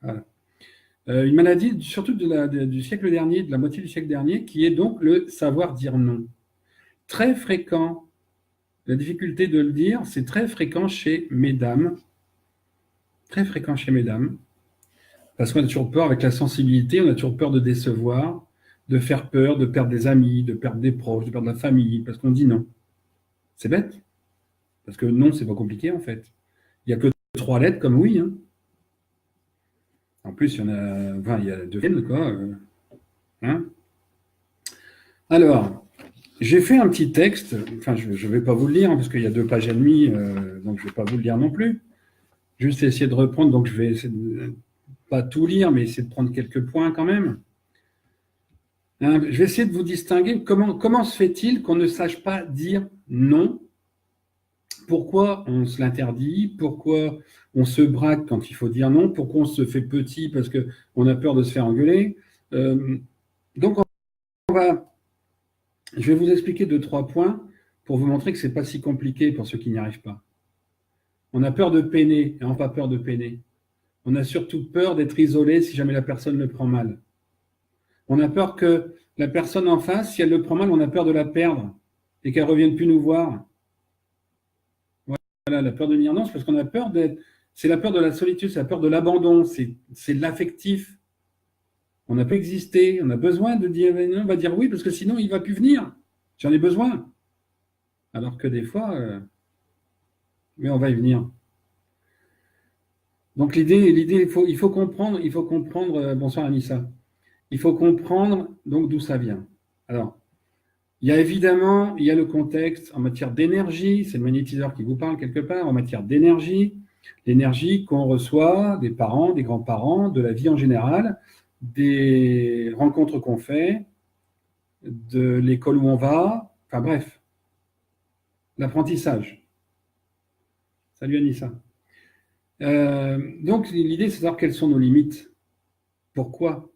Voilà. Une maladie surtout du siècle dernier, de la moitié du siècle dernier, qui est donc le savoir dire non. Très fréquent. La difficulté de le dire, c'est très fréquent chez mesdames. Très fréquent chez mesdames. Parce qu'on a toujours peur avec la sensibilité, on a toujours peur de décevoir, de faire peur, de perdre des amis, de perdre des proches, de perdre la famille, parce qu'on dit non. C'est bête. Parce que non, c'est pas compliqué en fait. Il n'y a que 3 lettres comme oui. Hein. En plus, il y a 2 lettres, quoi. Hein. Alors, j'ai fait un petit texte, enfin je ne vais pas vous le lire, hein, parce qu'il y a 2 pages et demie, donc je ne vais pas vous le lire non plus. Juste essayer de reprendre, donc je vais essayer de pas tout lire, mais essayer de prendre quelques points quand même. Hein, je vais essayer de vous distinguer comment se fait-il qu'on ne sache pas dire non? Pourquoi on se l'interdit? Pourquoi on se braque quand il faut dire non? Pourquoi on se fait petit parce qu'on a peur de se faire engueuler? Donc, je vais vous expliquer 2-3 points pour vous montrer que ce n'est pas si compliqué pour ceux qui n'y arrivent pas. On a peur de peiner et on n'a pas peur de peiner. On a surtout peur d'être isolé si jamais la personne le prend mal. On a peur que la personne en face, si elle le prend mal, on a peur de la perdre et qu'elle ne revienne plus nous voir. Voilà, la peur de dire non, c'est parce qu'on a peur d'être. C'est la peur de la solitude, c'est la peur de l'abandon, c'est l'affectif. On n'a pas existé, on a besoin de dire non, on va dire oui, parce que sinon il ne va plus venir. J'en ai besoin. Alors que des fois, mais on va y venir. Donc l'idée, il faut comprendre, bonsoir Anissa, il faut comprendre donc d'où ça vient. Alors, il y a le contexte en matière d'énergie, c'est le magnétiseur qui vous parle quelque part, en matière d'énergie, l'énergie qu'on reçoit des parents, des grands-parents, de la vie en général, des rencontres qu'on fait, de l'école où on va, enfin bref, l'apprentissage. Salut Anissa. Donc l'idée, c'est de savoir quelles sont nos limites. Pourquoi?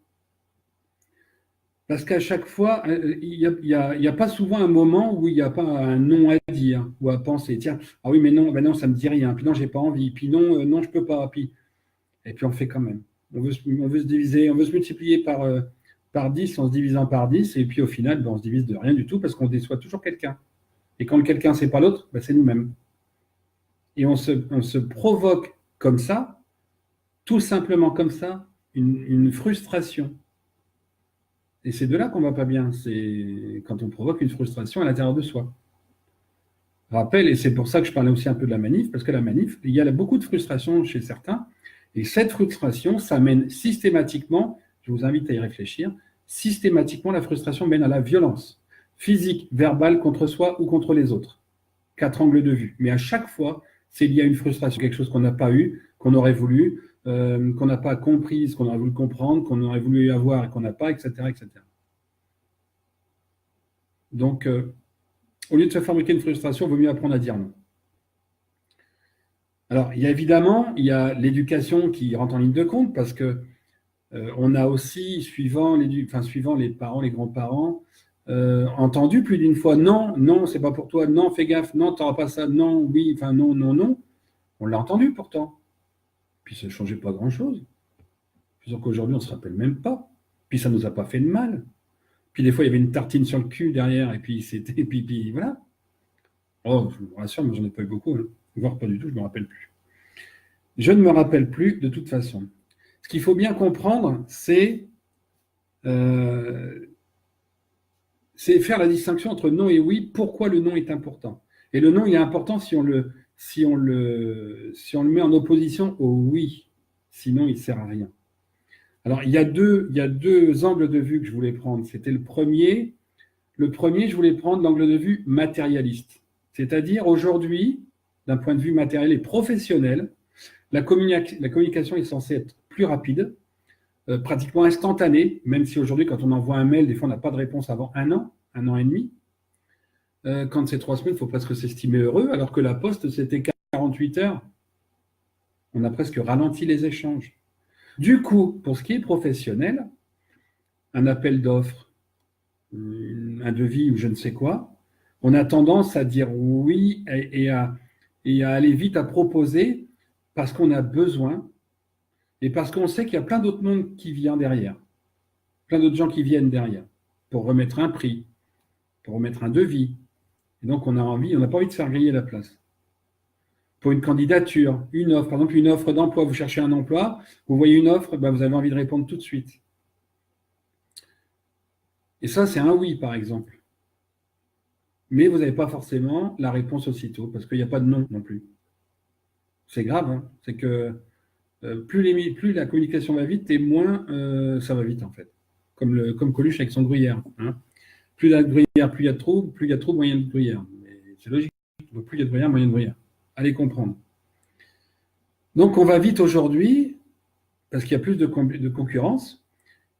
Parce qu'à chaque fois, il n'y a pas souvent un moment où il n'y a pas un non à dire ou à penser. Tiens, ah oui, mais non, ben non, ça ne me dit rien. Puis non, j'ai pas envie. Puis non, non, je peux pas. Et puis on fait quand même. On veut se diviser, on veut se multiplier par 10 en se divisant par 10, et puis au final, ben, on se divise de rien du tout parce qu'on déçoit toujours quelqu'un. Et quand le quelqu'un, c'est pas l'autre, ben, c'est nous-mêmes. Et on se provoque comme ça, tout simplement comme ça, une frustration. Et c'est de là qu'on va pas bien, c'est quand on provoque une frustration à l'intérieur de soi. Rappel, et c'est pour ça que je parlais aussi un peu de la manif, parce que la manif, il y a beaucoup de frustration chez certains, et cette frustration, ça mène systématiquement, je vous invite à y réfléchir, systématiquement la frustration mène à la violence, physique, verbale contre soi ou contre les autres. 4 angles de vue. Mais à chaque fois, c'est lié à une frustration, quelque chose qu'on n'a pas eu, qu'on aurait voulu, qu'on n'a pas compris, qu'on aurait voulu comprendre, qu'on aurait voulu avoir et qu'on n'a pas, etc., etc. Donc, au lieu de se fabriquer une frustration, il vaut mieux apprendre à dire non. Alors, il y a évidemment, il y a l'éducation qui rentre en ligne de compte parce que on a aussi, suivant les parents, les grands-parents, entendu plus d'une fois non, non, c'est pas pour toi, non, fais gaffe, non, t'auras pas ça, non, oui, enfin non, non, non. On l'a entendu pourtant. Puis ça ne changeait pas grand-chose. Disons qu'aujourd'hui, on ne se rappelle même pas. Puis ça ne nous a pas fait de mal. Puis des fois, il y avait une tartine sur le cul derrière, et puis c'était, puis voilà. Oh, je vous rassure, mais j'en ai pas eu beaucoup, hein. Voire pas du tout, je ne me rappelle plus. Je ne me rappelle plus de toute façon. Ce qu'il faut bien comprendre, euh, c'est faire la distinction entre non et oui. Pourquoi le non est important? Et le non, il est important si on le met en opposition au oui. Sinon, il ne sert à rien. Alors, il y a deux angles de vue que je voulais prendre. C'était le premier. Le premier, je voulais prendre l'angle de vue matérialiste. C'est-à-dire, aujourd'hui, d'un point de vue matériel et professionnel, la communication est censée être plus rapide, pratiquement instantanée, même si aujourd'hui, quand on envoie un mail, des fois, on n'a pas de réponse avant un an et demi. Quand c'est 3 semaines, il faut presque s'estimer heureux, alors que la poste, c'était 48 heures. On a presque ralenti les échanges. Du coup, pour ce qui est professionnel, un appel d'offres, un devis ou je ne sais quoi, on a tendance à dire oui et à aller vite à proposer parce qu'on a besoin et parce qu'on sait qu'il y a plein d'autres mondes qui viennent derrière, plein d'autres gens qui viennent derrière pour remettre un prix, pour remettre un devis. Et donc on n'a pas envie de faire griller la place. Pour une candidature, une offre, par exemple une offre d'emploi, vous cherchez un emploi, vous voyez une offre, ben vous avez envie de répondre tout de suite. Et ça, c'est un oui, par exemple. Mais vous n'avez pas forcément la réponse aussitôt, parce qu'il n'y a pas de non non plus. C'est grave, hein. C'est que plus la communication va vite, et moins ça va vite, en fait. Comme Coluche avec son gruyère. Hein. Plus il y a de gruyère, plus il y a de trous, moins il y a de gruyère. C'est logique. Donc, plus il y a de gruyère, moins il y a de gruyère. Allez comprendre. Donc, on va vite aujourd'hui, parce qu'il y a plus de concurrence,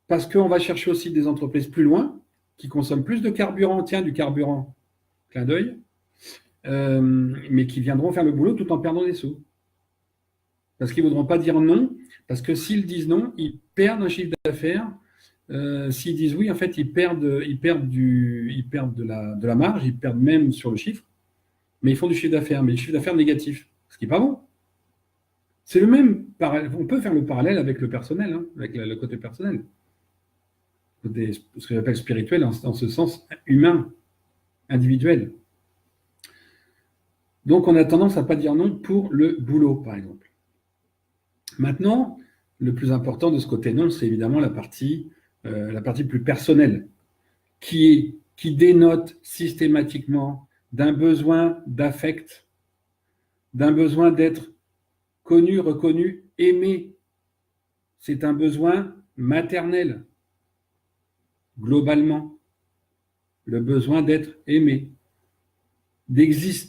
parce qu'on va chercher aussi des entreprises plus loin, qui consomment plus de carburant, du carburant, clin d'œil, mais qui viendront faire le boulot tout en perdant des sous. Parce qu'ils ne voudront pas dire non, parce que s'ils disent non, ils perdent un chiffre d'affaires. S'ils disent oui, en fait, ils perdent de la marge, ils perdent même sur le chiffre, mais ils font du chiffre d'affaires, mais le chiffre d'affaires négatif, ce qui n'est pas bon. C'est le même, on peut faire le parallèle avec le personnel, hein, avec le côté personnel. Ce que j'appelle spirituel, en ce sens humain, individuel. Donc, on a tendance à ne pas dire non pour le boulot, par exemple. Maintenant, le plus important de ce côté non, c'est évidemment la partie plus personnelle, qui dénote systématiquement d'un besoin d'affect, d'un besoin d'être connu, reconnu, aimé. C'est un besoin maternel, globalement. Le besoin d'être aimé, d'exister,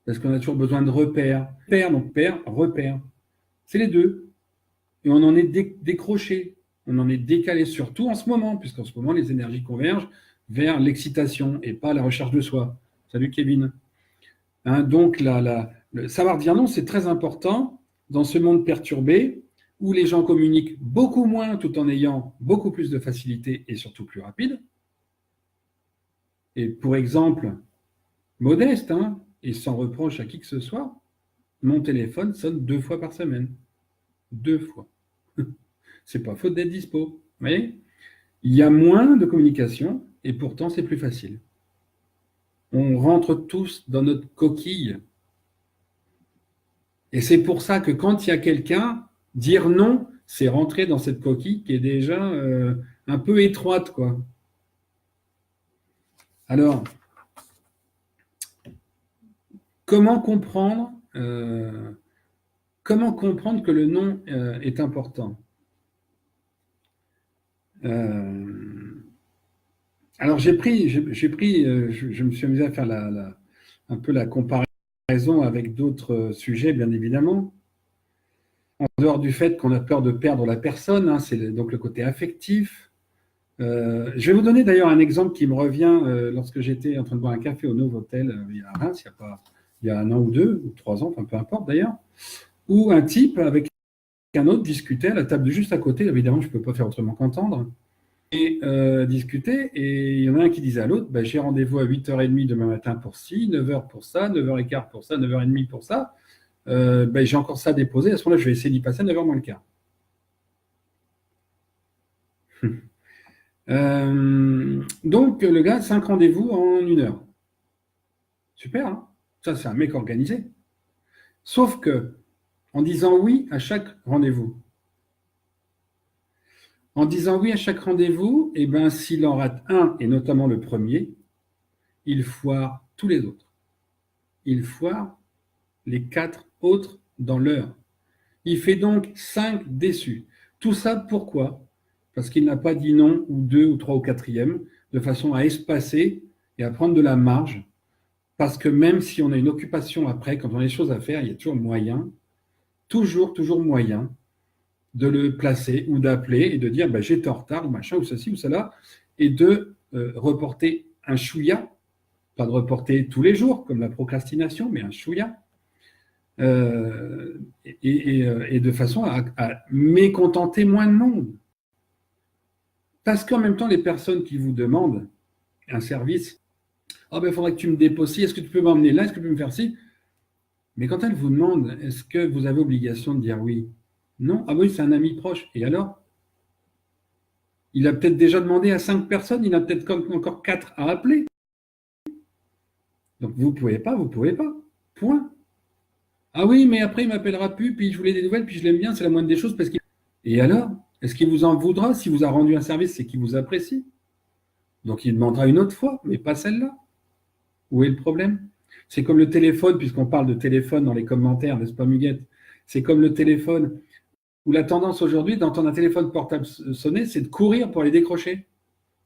parce qu'on a toujours besoin de repères. Père, repère. C'est les deux. Et on en est décroché, on en est décalé, surtout en ce moment, puisqu'en ce moment, les énergies convergent vers l'excitation et pas la recherche de soi. Salut Kevin. Hein, donc, le savoir dire non, c'est très important dans ce monde perturbé où les gens communiquent beaucoup moins tout en ayant beaucoup plus de facilité et surtout plus rapide. Et pour exemple, modeste, hein, et sans reproche à qui que ce soit, mon téléphone sonne 2 fois par semaine. 2 fois. C'est pas faute d'être dispo. voyez? Il y a moins de communication et pourtant c'est plus facile. On rentre tous dans notre coquille. Et c'est pour ça que quand il y a quelqu'un, dire non, c'est rentrer dans cette coquille qui est déjà un peu étroite, quoi. Alors, comment comprendre, que le non est important? Alors je me suis amusé à faire un peu la comparaison avec d'autres sujets, bien évidemment. En dehors du fait qu'on a peur de perdre la personne, hein, c'est donc le côté affectif. Je vais vous donner d'ailleurs un exemple qui me revient lorsque j'étais en train de boire un café au Novotel à Reims, il y a 1 an ou 2, ou 3 ans, enfin peu importe d'ailleurs, où un type avec un autre discutait à la table de juste à côté, évidemment je ne peux pas faire autrement qu'entendre, et discuter, et il y en a un qui disait à l'autre, bah, j'ai rendez-vous à 8h30 demain matin pour ci, 9h pour ça, 9h15 pour ça, 9h30 pour ça, bah, j'ai encore ça à déposer, à ce moment-là je vais essayer d'y passer à 9h moins le quart. Donc le gars, 5 rendez-vous en 1 heure. Super, hein, ça c'est un mec organisé. Sauf que, en disant oui à chaque rendez-vous, eh ben, s'il en rate un, et notamment le premier, il foire tous les autres. Il foire les 4 autres dans l'heure. Il fait donc 5 déçus. Tout ça pourquoi? Parce qu'il n'a pas dit non, ou 2, ou 3, ou 4e, de façon à espacer et à prendre de la marge. Parce que même si on a une occupation après, quand on a des choses à faire, il y a toujours moyen de le placer ou d'appeler et de dire bah, j'étais en retard ou machin ou ceci ou cela et de reporter un chouïa, pas de reporter tous les jours comme la procrastination, mais un chouïa et de façon à mécontenter moins de monde. Parce qu'en même temps, les personnes qui vous demandent un service, oh ben, il faudrait que tu me déposes ci, est-ce que tu peux m'emmener là, est-ce que tu peux me faire ci? Mais quand elles vous demandent, est-ce que vous avez obligation de dire oui? Non, ah oui, c'est un ami proche. Et alors? Il a peut-être déjà demandé à 5 personnes, il a peut-être encore 4 à appeler. Donc vous ne pouvez pas. Point. Ah oui, mais après il ne m'appellera plus, puis je voulais des nouvelles, puis je l'aime bien, c'est la moindre des choses. Et alors? Est-ce qu'il vous en voudra? S'il vous a rendu un service, c'est qu'il vous apprécie. Donc il demandera une autre fois, mais pas celle-là. Où est le problème? C'est comme le téléphone, puisqu'on parle de téléphone dans les commentaires, n'est-ce pas, Muguette? C'est comme le téléphone, où la tendance aujourd'hui d'entendre un téléphone portable sonner, c'est de courir pour aller décrocher.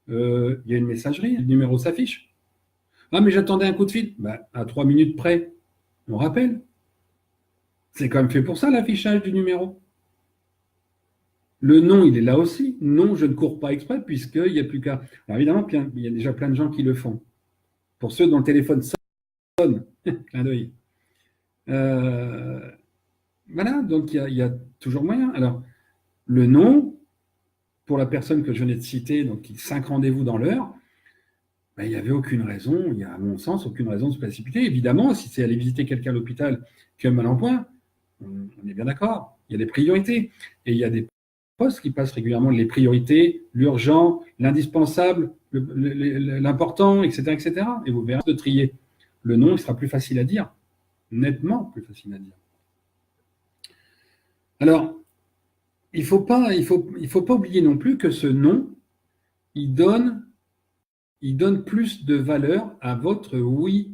Il y a une messagerie, le numéro s'affiche. Ah, mais j'attendais un coup de fil. Bah, à 3 minutes près, on rappelle. C'est quand même fait pour ça, l'affichage du numéro. Le nom, il est là aussi. Non, je ne cours pas exprès, puisqu'il n'y a plus qu'à. Alors évidemment, il y a déjà plein de gens qui le font. Pour ceux dont le téléphone sonne, clin d'œil. Voilà, donc il y a toujours moyen. Alors, le nom, pour la personne que je venais de citer, donc 5 rendez-vous dans l'heure, ben, il n'y avait aucune raison, il y a à mon sens aucune raison de se précipiter. Évidemment, si c'est aller visiter quelqu'un à l'hôpital qui a mal en point, on est bien d'accord, il y a des priorités. Et il y a des postes qui passent régulièrement les priorités, l'urgent, l'indispensable, l'important, etc., etc. Et vous verrez de trier. Le nom, il sera plus facile à dire, nettement plus facile à dire. Alors, il faut pas oublier non plus que ce nom, il donne plus de valeur à votre oui.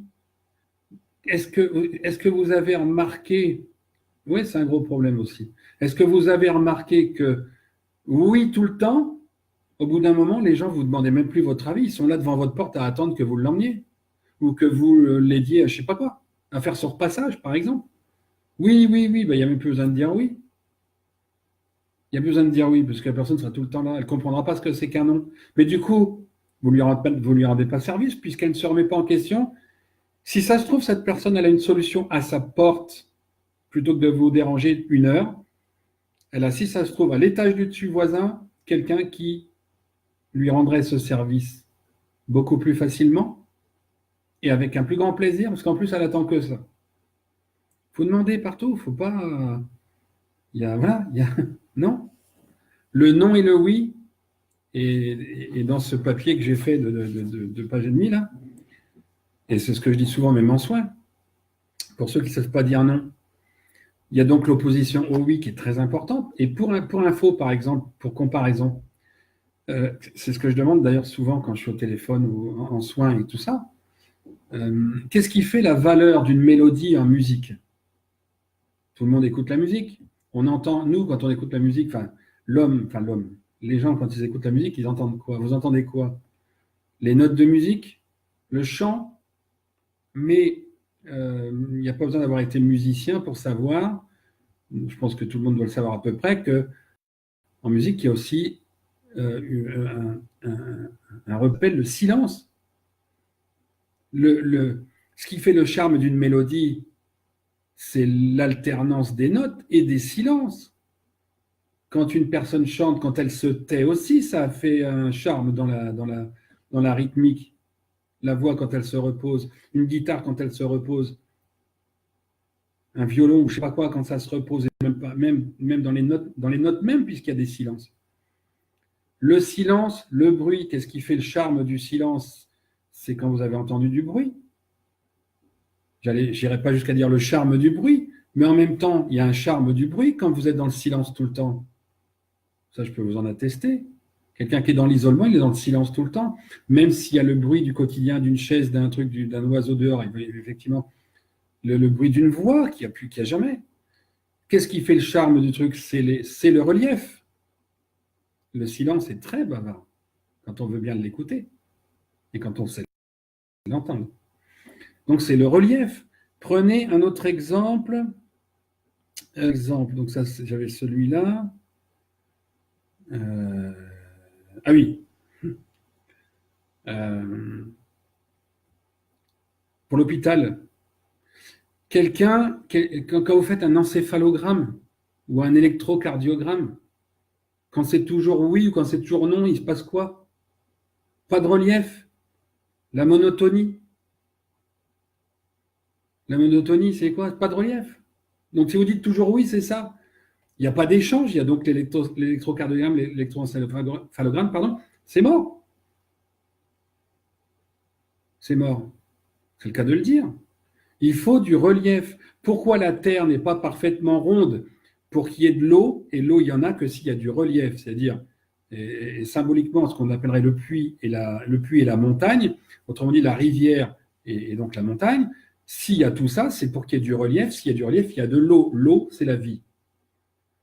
Est-ce que vous avez remarqué, oui, c'est un gros problème aussi. Est-ce que vous avez remarqué que oui tout le temps, au bout d'un moment, les gens ne vous demandent même plus votre avis. Ils sont là devant votre porte à attendre que vous l'emmeniez ou que vous l'aidiez à je ne sais pas quoi, à faire son repassage, par exemple. Oui, ben, il n'y a même plus besoin de dire oui. Il y a besoin de dire oui, parce que la personne sera tout le temps là. Elle ne comprendra pas ce que c'est qu'un non. Mais du coup, vous ne lui rendez pas service puisqu'elle ne se remet pas en question. Si ça se trouve, cette personne, elle a une solution à sa porte plutôt que de vous déranger 1 heure. Elle a, si ça se trouve, à l'étage du dessus voisin, quelqu'un qui lui rendrait ce service beaucoup plus facilement et avec un plus grand plaisir, parce qu'en plus, elle attend que ça. Il faut demander partout, il ne faut pas. Il y a, non. Le non et le oui, Et dans ce papier que j'ai fait de page et demie, là, et c'est ce que je dis souvent, même en soins, pour ceux qui ne savent pas dire non, il y a donc l'opposition au oui qui est très importante. Et pour l'info, par exemple, pour comparaison, c'est ce que je demande d'ailleurs souvent quand je suis au téléphone ou en soins et tout ça. Qu'est-ce qui fait la valeur d'une mélodie en musique? Tout le monde écoute la musique. On entend, nous, quand on écoute la musique, l'homme, les gens, quand ils écoutent la musique, ils entendent quoi? Vous entendez quoi? Les notes de musique, le chant, mais il n'y a pas besoin d'avoir été musicien pour savoir, je pense que tout le monde doit le savoir à peu près, qu'en musique, il y a aussi un repère, le silence. Ce qui fait le charme d'une mélodie, c'est l'alternance des notes et des silences. Quand une personne chante, quand elle se tait aussi, ça fait un charme dans la rythmique. La voix quand elle se repose, une guitare quand elle se repose, un violon ou je ne sais pas quoi quand ça se repose, et même dans les notes même, puisqu'il y a des silences. Le silence, le bruit, qu'est-ce qui fait le charme du silence? C'est quand vous avez entendu du bruit. J'irai pas jusqu'à dire le charme du bruit, mais en même temps, il y a un charme du bruit quand vous êtes dans le silence tout le temps. Ça, je peux vous en attester. Quelqu'un qui est dans l'isolement, il est dans le silence tout le temps. Même s'il y a le bruit du quotidien, d'une chaise, d'un truc, d'un oiseau dehors, effectivement, le bruit d'une voix qu'il n'y a jamais. Qu'est-ce qui fait le charme du truc? C'est le relief. Le silence est très bavard quand on veut bien l'écouter et quand on sait l'entendre. Donc, c'est le relief. Prenez un autre exemple. Donc ça, j'avais celui-là. Ah oui. Pour l'hôpital, quand vous faites un encéphalogramme ou un électrocardiogramme, quand c'est toujours oui ou quand c'est toujours non, il se passe quoi? Pas de relief. La monotonie. La monotonie, c'est quoi? Pas de relief. Donc si vous dites toujours oui, c'est ça. Il n'y a pas d'échange, il y a donc l'électrocardiogramme, l'électroencéphalogramme, pardon, c'est mort. C'est mort. C'est le cas de le dire. Il faut du relief. Pourquoi la Terre n'est pas parfaitement ronde? Pour qu'il y ait de l'eau, et l'eau, il n'y en a que s'il y a du relief, c'est-à-dire, et symboliquement, ce qu'on appellerait le puits et la montagne, autrement dit, la rivière et donc la montagne, s'il y a tout ça, c'est pour qu'il y ait du relief. S'il y a du relief, il y a de l'eau. L'eau, c'est la vie.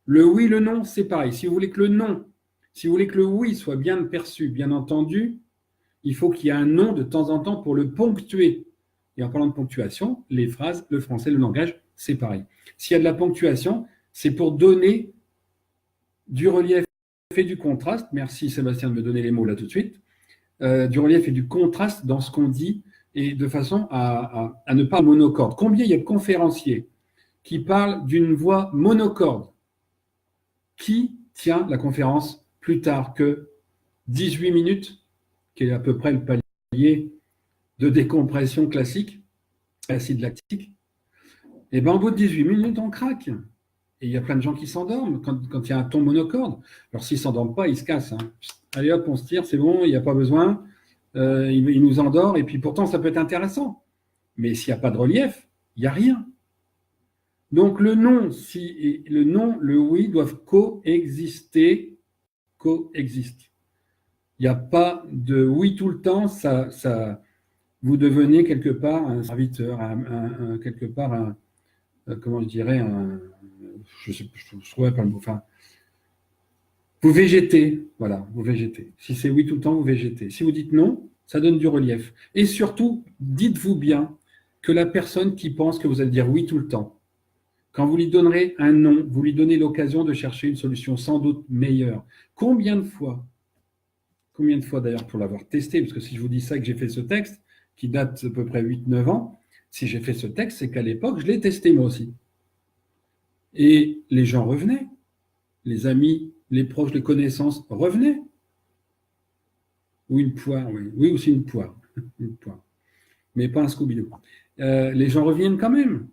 Le oui, le non, c'est pareil. Si vous voulez que le oui soit bien perçu, bien entendu, il faut qu'il y ait un non de temps en temps pour le ponctuer. Et en parlant de ponctuation, les phrases, le français, le langage, c'est pareil. S'il y a de la ponctuation, c'est pour donner du relief et du contraste. Merci Sébastien de me donner les mots là tout de suite. Du relief et du contraste dans ce qu'on dit et de façon à ne pas monocorde. Combien il y a de conférenciers qui parlent d'une voix monocorde? Qui tient la conférence plus tard que 18 minutes, qui est à peu près le palier de décompression classique, acide lactique? Et bien, au bout de 18 minutes, on craque. Et il y a plein de gens qui s'endorment quand il y a un ton monocorde. Alors, s'ils ne s'endorment pas, ils se cassent. Allez hop, on se tire, c'est bon, il n'y a pas besoin. Il nous endort, et puis pourtant, ça peut être intéressant. Mais s'il n'y a pas de relief, il n'y a rien. Donc, le non, le oui doivent coexister. Coexistent. Il n'y a pas de oui tout le temps, vous devenez quelque part un serviteur, quelque part comment je dirais, je ne trouvais pas le mot, vous végétez, voilà, vous végétez. Si c'est oui tout le temps, vous végétez. Si vous dites non, ça donne du relief. Et surtout, dites-vous bien que la personne qui pense que vous allez dire oui tout le temps, quand vous lui donnerez un non, vous lui donnez l'occasion de chercher une solution sans doute meilleure. Combien de fois d'ailleurs pour l'avoir testé, parce que si je vous dis ça, que j'ai fait ce texte, qui date à peu près 8-9 ans, si j'ai fait ce texte, c'est qu'à l'époque, je l'ai testé moi aussi. Et les gens revenaient, les amis, les proches, les connaissances revenaient. Ou une poire, oui aussi une poire. Une poire. Mais pas un Scooby-Doo. Les gens reviennent quand même,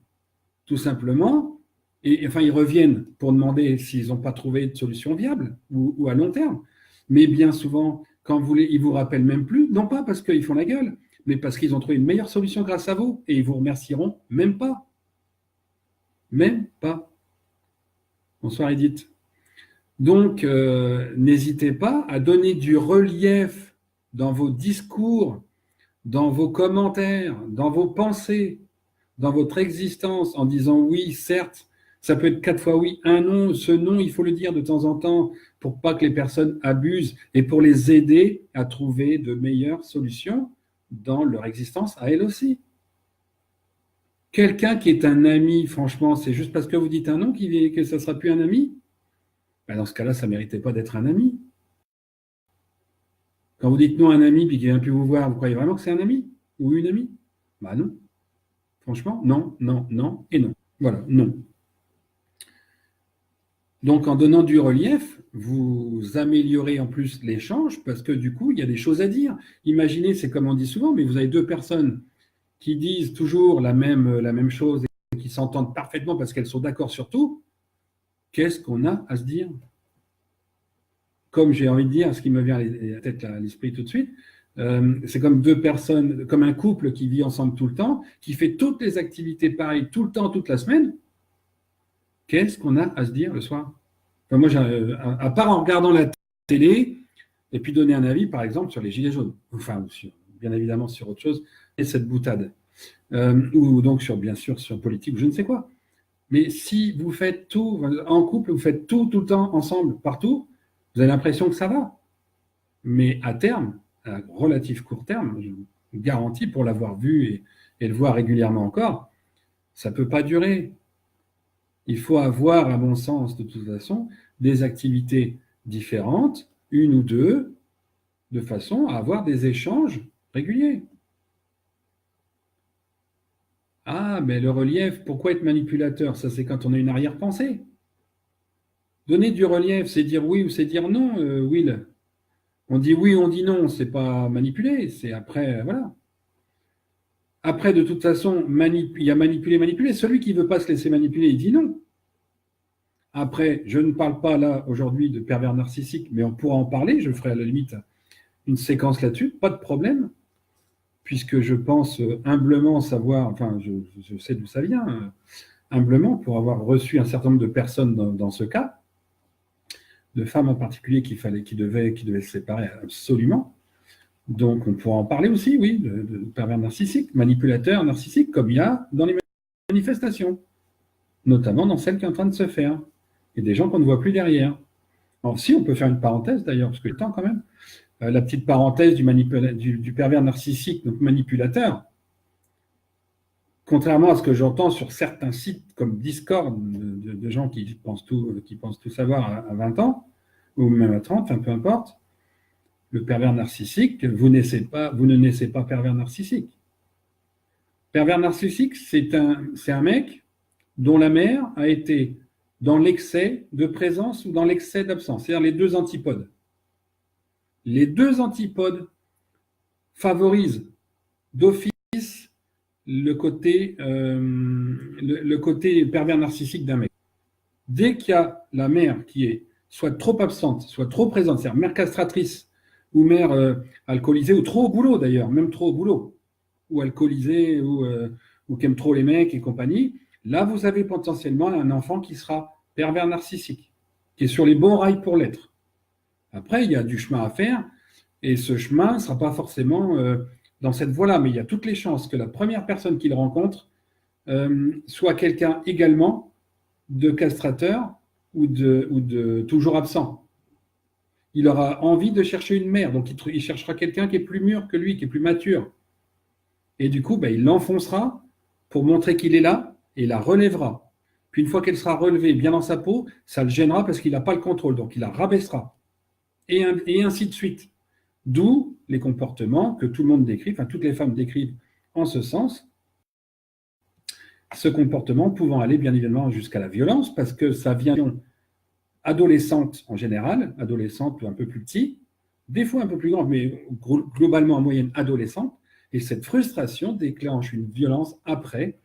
tout simplement. Et enfin, ils reviennent pour demander s'ils n'ont pas trouvé de solution viable ou à long terme. Mais bien souvent, quand ils vous rappellent même plus, non pas parce qu'ils font la gueule, mais parce qu'ils ont trouvé une meilleure solution grâce à vous, et ils vous remercieront même pas. Même pas. Bonsoir Edith. Donc, n'hésitez pas à donner du relief dans vos discours, dans vos commentaires, dans vos pensées, dans votre existence, en disant oui, certes, ça peut être 4 fois oui, un non, ce non, il faut le dire de temps en temps pour pas que les personnes abusent et pour les aider à trouver de meilleures solutions dans leur existence à elles aussi. Quelqu'un qui est un ami, franchement, c'est juste parce que vous dites un non que ça ne sera plus un ami? Ben dans ce cas-là, ça ne méritait pas d'être un ami. Quand vous dites non à un ami et qu'il ne vient plus vous voir, vous croyez vraiment que c'est un ami ou une amie? Ben non. Franchement, non, non, non et non. Voilà, non. Donc, en donnant du relief, vous améliorez en plus l'échange parce que du coup, il y a des choses à dire. Imaginez, c'est comme on dit souvent, mais vous avez deux personnes qui disent toujours la même chose et qui s'entendent parfaitement parce qu'elles sont d'accord sur tout. Qu'est-ce qu'on a à se dire? Comme j'ai envie de dire, ce qui me vient à la tête, à l'esprit tout de suite, c'est comme deux personnes, comme un couple qui vit ensemble tout le temps, qui fait toutes les activités pareilles tout le temps, toute la semaine. Qu'est-ce qu'on a à se dire le soir? Enfin, moi, à part en regardant la télé et puis donner un avis, par exemple, sur les gilets jaunes, enfin, bien évidemment sur autre chose, et cette boutade, ou donc bien sûr sur politique, je ne sais quoi. Mais si vous faites tout en couple, vous faites tout le temps ensemble, partout, vous avez l'impression que ça va. Mais à terme, à relatif court terme, je vous garantis pour l'avoir vu et le voir régulièrement encore, ça ne peut pas durer. Il faut avoir, à mon sens, de toute façon, des activités différentes, une ou deux, de façon à avoir des échanges réguliers. Ah, mais le relief, pourquoi être manipulateur? Ça, c'est quand on a une arrière-pensée. Donner du relief, c'est dire oui ou c'est dire non, Will. On dit oui, on dit non, c'est pas manipuler, c'est après, voilà. Après, de toute façon, il y a manipuler. Celui qui ne veut pas se laisser manipuler, il dit non. Après, je ne parle pas là aujourd'hui de pervers narcissique, mais on pourra en parler. Je ferai à la limite une séquence là-dessus, pas de problème, puisque je pense humblement savoir, enfin, je sais d'où ça vient, humblement, pour avoir reçu un certain nombre de personnes dans ce cas, de femmes en particulier qui devaient se séparer absolument. Donc, on pourra en parler aussi, oui, de pervers narcissiques, manipulateurs narcissiques, comme il y a dans les manifestations, notamment dans celle qui est en train de se faire, et des gens qu'on ne voit plus derrière. Alors, si, on peut faire une parenthèse d'ailleurs, parce que le temps quand même, la petite parenthèse du pervers narcissique, donc manipulateur, contrairement à ce que j'entends sur certains sites comme Discord, de gens qui pensent tout savoir à 20 ans, ou même à 30, peu importe, le pervers narcissique, vous ne naissez pas pervers narcissique. Pervers narcissique, c'est un mec dont la mère a été dans l'excès de présence ou dans l'excès d'absence, c'est-à-dire les deux antipodes. Les deux antipodes favorisent d'office le côté pervers narcissique d'un mec. Dès qu'il y a la mère qui est soit trop absente, soit trop présente, c'est-à-dire mère castratrice ou mère alcoolisée, ou trop au boulot d'ailleurs, même trop au boulot, ou alcoolisée, ou qui aime trop les mecs et compagnie, là vous avez potentiellement un enfant qui sera pervers narcissique, qui est sur les bons rails pour l'être. Après, il y a du chemin à faire, et ce chemin ne sera pas forcément dans cette voie-là, mais il y a toutes les chances que la première personne qu'il rencontre soit quelqu'un également de castrateur ou de toujours absent. Il aura envie de chercher une mère, donc il cherchera quelqu'un qui est plus mûr que lui, qui est plus mature. Et du coup, il l'enfoncera pour montrer qu'il est là et la relèvera. Puis une fois qu'elle sera relevée bien dans sa peau, ça le gênera parce qu'il n'a pas le contrôle, donc il la rabaissera. Et ainsi de suite. D'où les comportements que tout le monde décrit, enfin toutes les femmes décrivent en ce sens, ce comportement pouvant aller bien évidemment jusqu'à la violence, parce que ça vient adolescente en général, adolescente un peu plus petit, des fois un peu plus grande, mais globalement en moyenne adolescente, et cette frustration déclenche une violence après,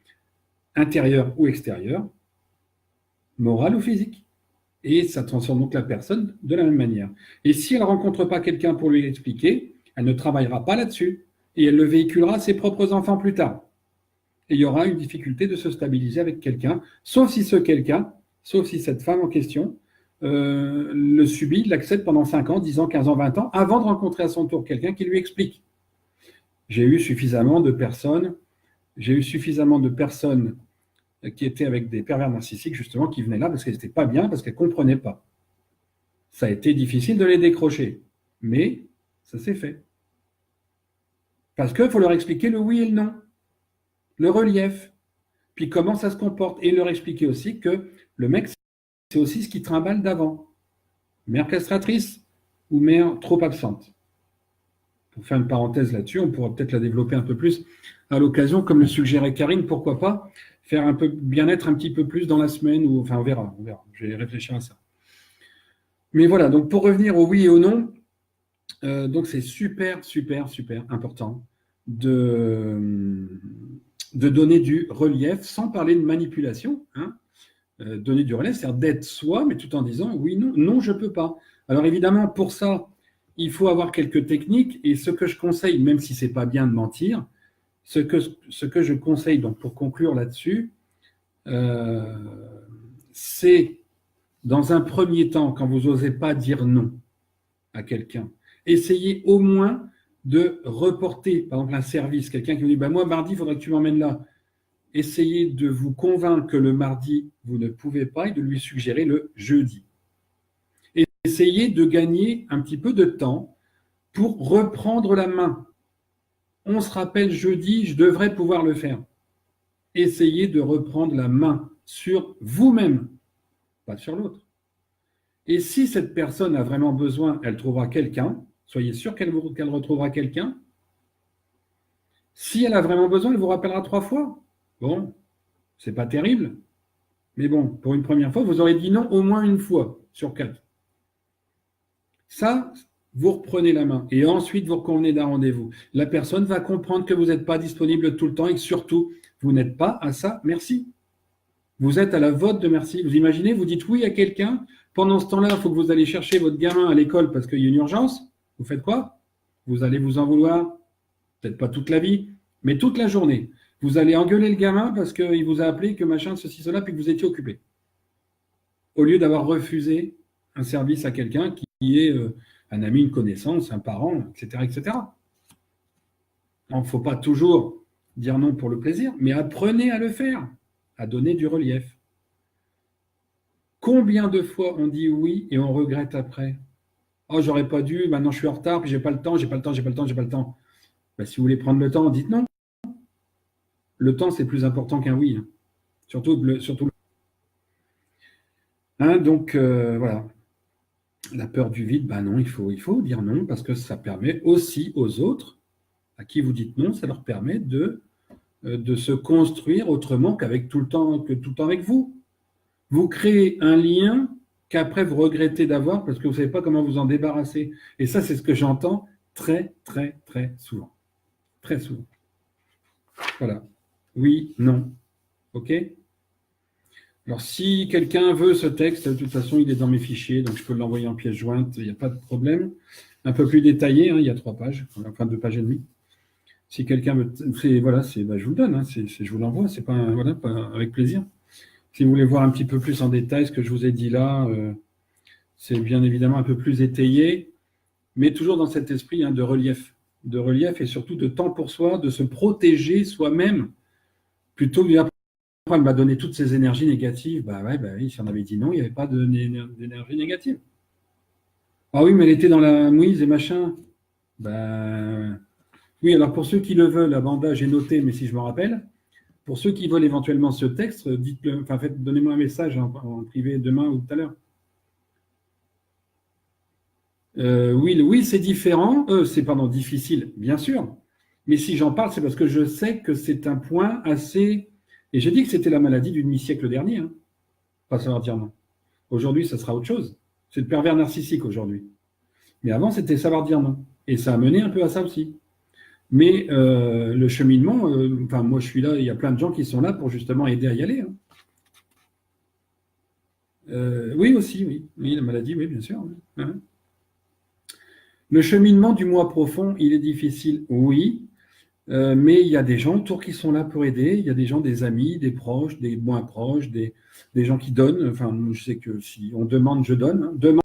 intérieure ou extérieure, morale ou physique. Et ça transforme donc la personne de la même manière. Et si elle ne rencontre pas quelqu'un pour lui expliquer, elle ne travaillera pas là-dessus. Et elle le véhiculera à ses propres enfants plus tard. Et il y aura une difficulté de se stabiliser avec quelqu'un, sauf si cette femme en question, le subit, l'accepte pendant 5 ans, 10 ans, 15 ans, 20 ans, avant de rencontrer à son tour quelqu'un qui lui explique. J'ai eu suffisamment de personnes qui étaient avec des pervers narcissiques, justement, qui venaient là parce qu'elles n'étaient pas bien, parce qu'elles ne comprenaient pas. Ça a été difficile de les décrocher, mais ça s'est fait. Parce qu'il faut leur expliquer le oui et le non, le relief, puis comment ça se comporte, et leur expliquer aussi que le mec, c'est aussi ce qui trimballe d'avant. Mère castratrice ou mère trop absente. Pour faire une parenthèse là-dessus, on pourra peut-être la développer un peu plus à l'occasion, comme le suggérait Karine, pourquoi pas faire un peu bien-être un petit peu plus dans la semaine, ou enfin on verra. Je vais réfléchir à ça. Mais voilà, donc pour revenir au oui et au non, donc c'est super important de donner du relief sans parler de manipulation. Donner du relief, c'est-à-dire d'être soi, mais tout en disant oui, non, non, je ne peux pas. Alors évidemment, pour ça, il faut avoir quelques techniques, et ce que je conseille, même si ce n'est pas bien de mentir, ce que je conseille, donc pour conclure là-dessus, c'est dans un premier temps, quand vous n'osez pas dire non à quelqu'un, essayez au moins de reporter, par exemple, un service, quelqu'un qui vous dit moi, mardi, il faudrait que tu m'emmènes là. Essayez de vous convaincre que le mardi, vous ne pouvez pas, et de lui suggérer le jeudi. Et essayez de gagner un petit peu de temps pour reprendre la main. On se rappelle jeudi, je devrais pouvoir le faire. Essayez de reprendre la main sur vous-même, pas sur l'autre. Et si cette personne a vraiment besoin, elle trouvera quelqu'un. Soyez sûr qu'elle retrouvera quelqu'un. Si elle a vraiment besoin, elle vous rappellera 3 fois. Bon, c'est pas terrible. Mais bon, pour une première fois, vous aurez dit non au moins une fois sur 4. Ça, vous reprenez la main. Et ensuite, vous reconvenez d'un rendez-vous. La personne va comprendre que vous n'êtes pas disponible tout le temps et que surtout, vous n'êtes pas à ça merci. Vous êtes à la vote de merci. Vous imaginez, vous dites oui à quelqu'un. Pendant ce temps-là, il faut que vous allez chercher votre gamin à l'école parce qu'il y a une urgence. Vous faites quoi? Vous allez vous en vouloir. Peut-être pas toute la vie, mais toute la journée. Vous allez engueuler le gamin parce qu'il vous a appelé, que machin, ceci, cela, puis que vous étiez occupé. Au lieu d'avoir refusé un service à quelqu'un qui est un ami, une connaissance, un parent, etc. etc. Il ne faut pas toujours dire non pour le plaisir, mais apprenez à le faire, à donner du relief. Combien de fois on dit oui et on regrette après? Oh, j'aurais pas dû, maintenant je suis en retard, puis j'ai pas le temps. Ben, si vous voulez prendre le temps, dites non. Le temps, c'est plus important qu'un oui. Surtout. Donc, voilà. La peur du vide, ben non, il faut dire non, parce que ça permet aussi aux autres, à qui vous dites non, ça leur permet de se construire autrement qu'avec tout le temps avec vous. Vous créez un lien qu'après vous regrettez d'avoir parce que vous ne savez pas comment vous en débarrasser. Et ça, c'est ce que j'entends très souvent. Très souvent. Voilà. Oui, non. OK? Alors, si quelqu'un veut ce texte, de toute façon, il est dans mes fichiers, donc je peux l'envoyer en pièce jointe, il n'y a pas de problème. Un peu plus détaillé, il y a 3 pages, enfin 2 pages et demie. Si quelqu'un veut, je vous le donne, je vous l'envoie, c'est pas, avec plaisir. Si vous voulez voir un petit peu plus en détail ce que je vous ai dit là, c'est bien évidemment un peu plus étayé, mais toujours dans cet esprit de relief et surtout de temps pour soi, de se protéger soi-même, plutôt que après, elle m'a donné toutes ces énergies négatives. Oui, si on avait dit non, il n'y avait pas d'énergie négative. Ah oui, mais elle était dans la mouise et machin. Oui, alors pour ceux qui le veulent, la bandage est notée, mais si je me rappelle, pour ceux qui veulent éventuellement ce texte, dites-le, donnez-moi un message en privé demain ou tout à l'heure. Oui, c'est différent. Difficile, bien sûr. Mais si j'en parle, c'est parce que je sais que c'est un point assez. Et j'ai dit que c'était la maladie du demi-siècle dernier. Pas savoir dire non. Aujourd'hui, ça sera autre chose. C'est le pervers narcissique aujourd'hui. Mais avant, c'était savoir dire non. Et ça a mené un peu à ça aussi. Mais le cheminement, moi je suis là, il y a plein de gens qui sont là pour justement aider à y aller. Oui, aussi, oui. Oui, la maladie, oui, bien sûr. Oui. Hein. Le cheminement du moi profond, il est difficile, oui, mais il y a des gens autour qui sont là pour aider. Il y a des gens, des amis, des proches, des moins proches, des gens qui donnent. Enfin, je sais que si on demande, je donne. Hein. Demande,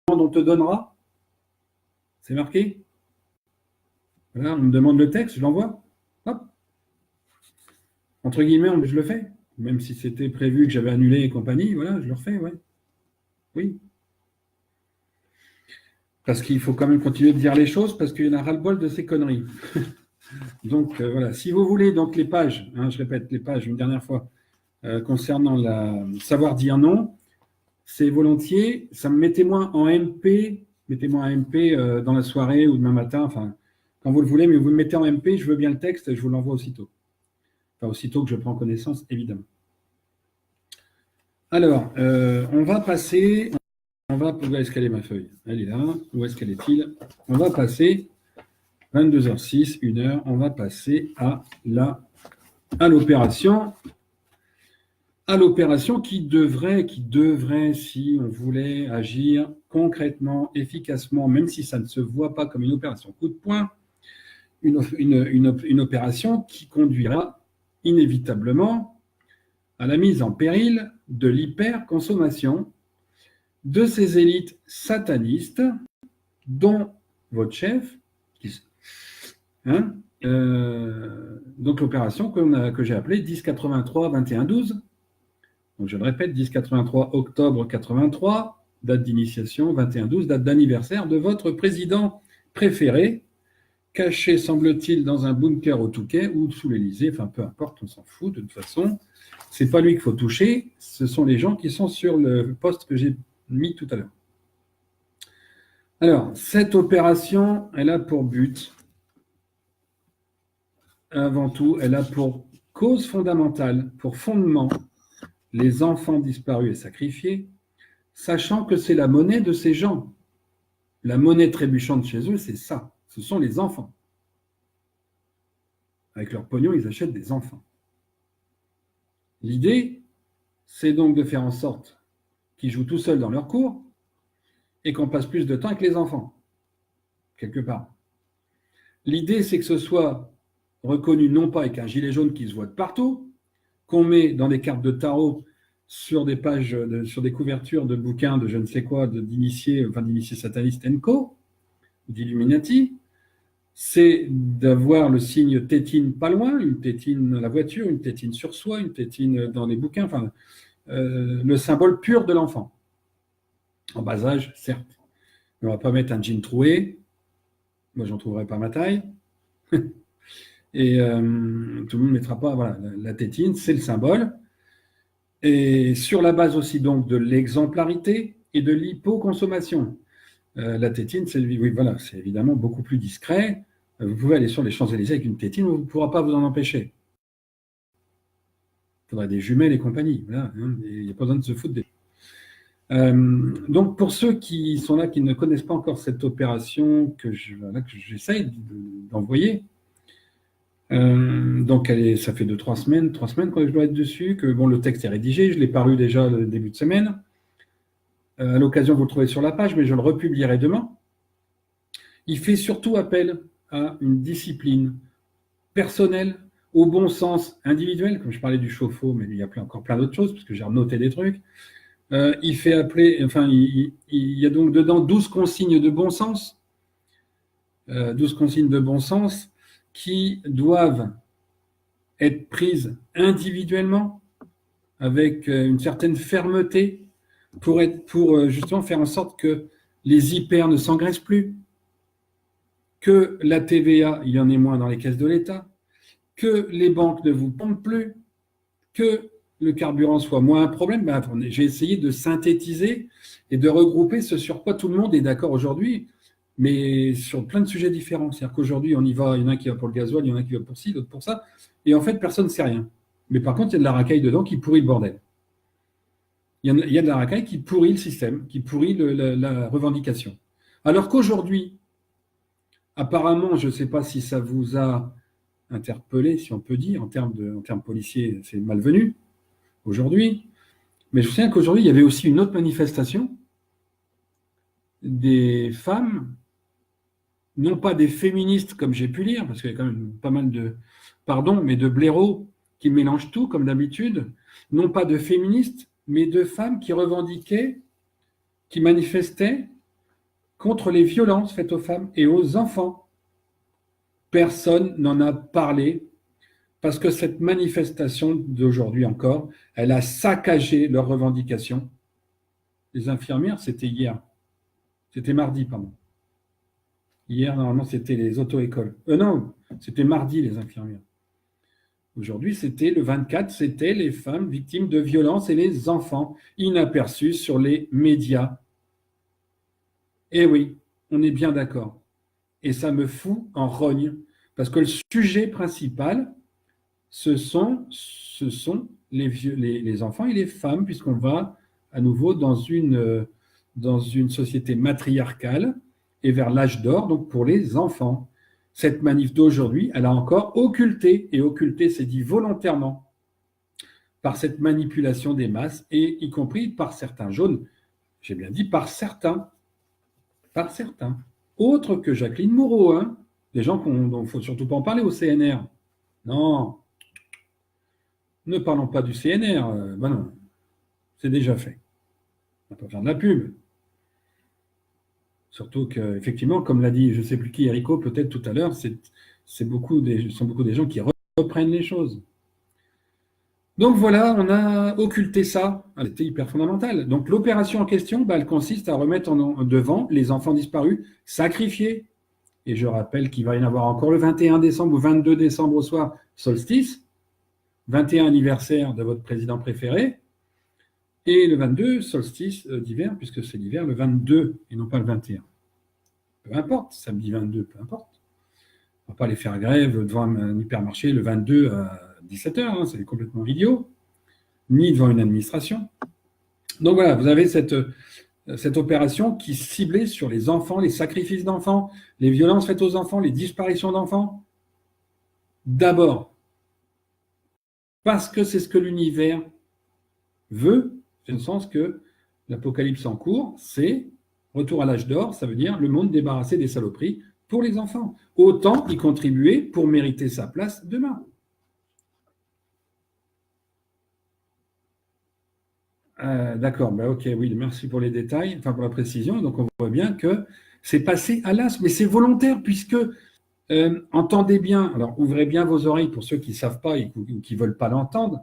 on te donnera. C'est marqué. Voilà, on me demande le texte, je l'envoie. Hop, entre guillemets, je le fais. Même si c'était prévu que j'avais annulé et compagnie, voilà, je le refais, ouais. Oui. Parce qu'il faut quand même continuer de dire les choses, parce qu'il y en a ras-le-bol de ces conneries. Donc voilà, si vous voulez donc les pages, hein, je répète les pages une dernière fois, concernant la savoir dire non, c'est volontiers, mettez-moi en MP, mettez-moi en MP dans la soirée ou demain matin, enfin quand vous le voulez, mais vous me mettez en MP, je veux bien le texte et je vous l'envoie aussitôt. Enfin aussitôt que je prends connaissance, évidemment. Alors, on va passer, où est-ce qu'elle est ma feuille? Elle est là, où est-ce qu'elle est-il? On va passer 22h06, 1h, on va passer à l'opération qui devrait, si on voulait agir concrètement, efficacement, même si ça ne se voit pas comme une opération coup de poing, une opération qui conduira inévitablement à la mise en péril de l'hyperconsommation de ces élites satanistes dont votre chef, hein, donc l'opération que j'ai appelée 1083-21-12. Donc je le répète, 1083 octobre 83, date d'initiation, 21-12, date d'anniversaire de votre président préféré, caché, semble-t-il, dans un bunker au Touquet ou sous l'Élysée, enfin peu importe, on s'en fout de toute façon. C'est pas lui qu'il faut toucher, ce sont les gens qui sont sur le poste que j'ai mis tout à l'heure. Alors, cette opération, elle a pour but, avant tout, elle a pour cause fondamentale, pour fondement, les enfants disparus et sacrifiés, sachant que c'est la monnaie de ces gens. La monnaie trébuchante chez eux, c'est ça. Ce sont les enfants. Avec leur pognon, ils achètent des enfants. L'idée, c'est donc de faire en sorte qu'ils jouent tout seuls dans leur cours et qu'on passe plus de temps avec les enfants, quelque part. L'idée, c'est que ce soit reconnu non pas avec un gilet jaune qui se voit de partout, qu'on met dans des cartes de tarot sur des pages, sur des couvertures de bouquins de je ne sais quoi, d'initiés satanistes co, d'Illuminati, c'est d'avoir le signe tétine pas loin, une tétine dans la voiture, une tétine sur soi, une tétine dans les bouquins, enfin, le symbole pur de l'enfant. En bas âge, certes. On ne va pas mettre un jean troué, moi j'en trouverai pas ma taille, et tout le monde ne mettra pas, voilà, la tétine, c'est le symbole. Et sur la base aussi donc de l'exemplarité et de l'hypoconsommation. La tétine, c'est évidemment beaucoup plus discret. Vous pouvez aller sur les Champs-Élysées avec une tétine, on ne pourra pas vous en empêcher. Il faudra des jumelles et compagnie. Voilà, hein, il n'y a pas besoin de se foutre des... donc pour ceux qui sont là, qui ne connaissent pas encore cette opération que j'essaye d'envoyer, donc ça fait 3 semaines que je dois être dessus, que bon, le texte est rédigé, je l'ai paru déjà le début de semaine. À l'occasion, vous le trouvez sur la page, mais je le republierai demain. Il fait surtout appel à une discipline personnelle, au bon sens individuel, comme je parlais du chauffe-eau, mais il y a encore plein d'autres choses, parce que j'ai noté des trucs. Il fait appeler, enfin, il y a donc dedans 12 consignes de bon sens, 12 consignes de bon sens qui doivent être prises individuellement, avec une certaine fermeté, pour justement faire en sorte que les hyper ne s'engraissent plus, que la TVA, il y en ait moins dans les caisses de l'État, que les banques ne vous pompent plus, que le carburant soit moins un problème. Ben, j'ai essayé de synthétiser et de regrouper ce sur quoi tout le monde est d'accord aujourd'hui, mais sur plein de sujets différents. C'est-à-dire qu'aujourd'hui, on y va, il y en a qui va pour le gasoil, il y en a qui va pour ci, d'autres pour ça, et en fait, personne ne sait rien. Mais par contre, il y a de la racaille dedans qui pourrit le bordel. Il y a de la racaille qui pourrit le système, qui pourrit la revendication. Alors qu'aujourd'hui, apparemment, je ne sais pas si ça vous a interpellé, si on peut dire, en termes policiers, c'est malvenu aujourd'hui. Mais je me souviens qu'aujourd'hui, il y avait aussi une autre manifestation des femmes, non pas des féministes comme j'ai pu lire, parce qu'il y a quand même pas mal de, pardon, mais de blaireaux qui mélangent tout comme d'habitude, non pas de féministes, mais de femmes qui revendiquaient, qui manifestaient contre les violences faites aux femmes et aux enfants. Personne n'en a parlé parce que cette manifestation d'aujourd'hui encore, elle a saccagé leurs revendications. Les infirmières, c'était hier. C'était mardi, pardon. Hier, normalement, c'était les auto-écoles. Non, c'était mardi, les infirmières. Aujourd'hui, c'était le 24, c'était les femmes victimes de violences et les enfants inaperçus sur les médias. Eh oui, on est bien d'accord. Et ça me fout en rogne, parce que le sujet principal, ce sont les enfants et les femmes, puisqu'on va à nouveau dans une société matriarcale et vers l'âge d'or, donc pour les enfants. Cette manif d'aujourd'hui, elle a encore occulté, et occulté, c'est dit volontairement, par cette manipulation des masses, et y compris par certains jaunes, j'ai bien dit par certains, autres que Jacqueline Moreau, hein, des gens dont il ne faut surtout pas en parler au CNR. Non, ne parlons pas du CNR, ben non, c'est déjà fait. On ne va pas faire de la pub. Surtout qu'effectivement, comme l'a dit je ne sais plus qui, Erico, peut-être tout à l'heure, sont beaucoup des gens qui reprennent les choses. Donc voilà, on a occulté ça. C'était hyper fondamental. Donc l'opération en question, elle consiste à remettre devant les enfants disparus sacrifiés. Et je rappelle qu'il va y en avoir encore le 21 décembre ou 22 décembre au soir, solstice, 21 anniversaire de votre président préféré, et le 22, solstice d'hiver, puisque c'est l'hiver, le 22 et non pas le 21. Peu importe, samedi 22, peu importe. On ne va pas aller faire grève devant un hypermarché le 22 à 17h, hein, c'est complètement idiot, ni devant une administration. Donc voilà, vous avez cette opération qui ciblait sur les enfants, les sacrifices d'enfants, les violences faites aux enfants, les disparitions d'enfants. D'abord, parce que c'est ce que l'univers veut, dans le sens que l'apocalypse en cours, c'est retour à l'âge d'or, ça veut dire le monde débarrassé des saloperies pour les enfants. Autant y contribuer pour mériter sa place demain. D'accord, ok, oui, merci pour les détails, enfin pour la précision. Donc on voit bien que c'est passé à l'as, mais c'est volontaire puisque entendez bien, alors ouvrez bien vos oreilles pour ceux qui ne savent pas et qui ne veulent pas l'entendre,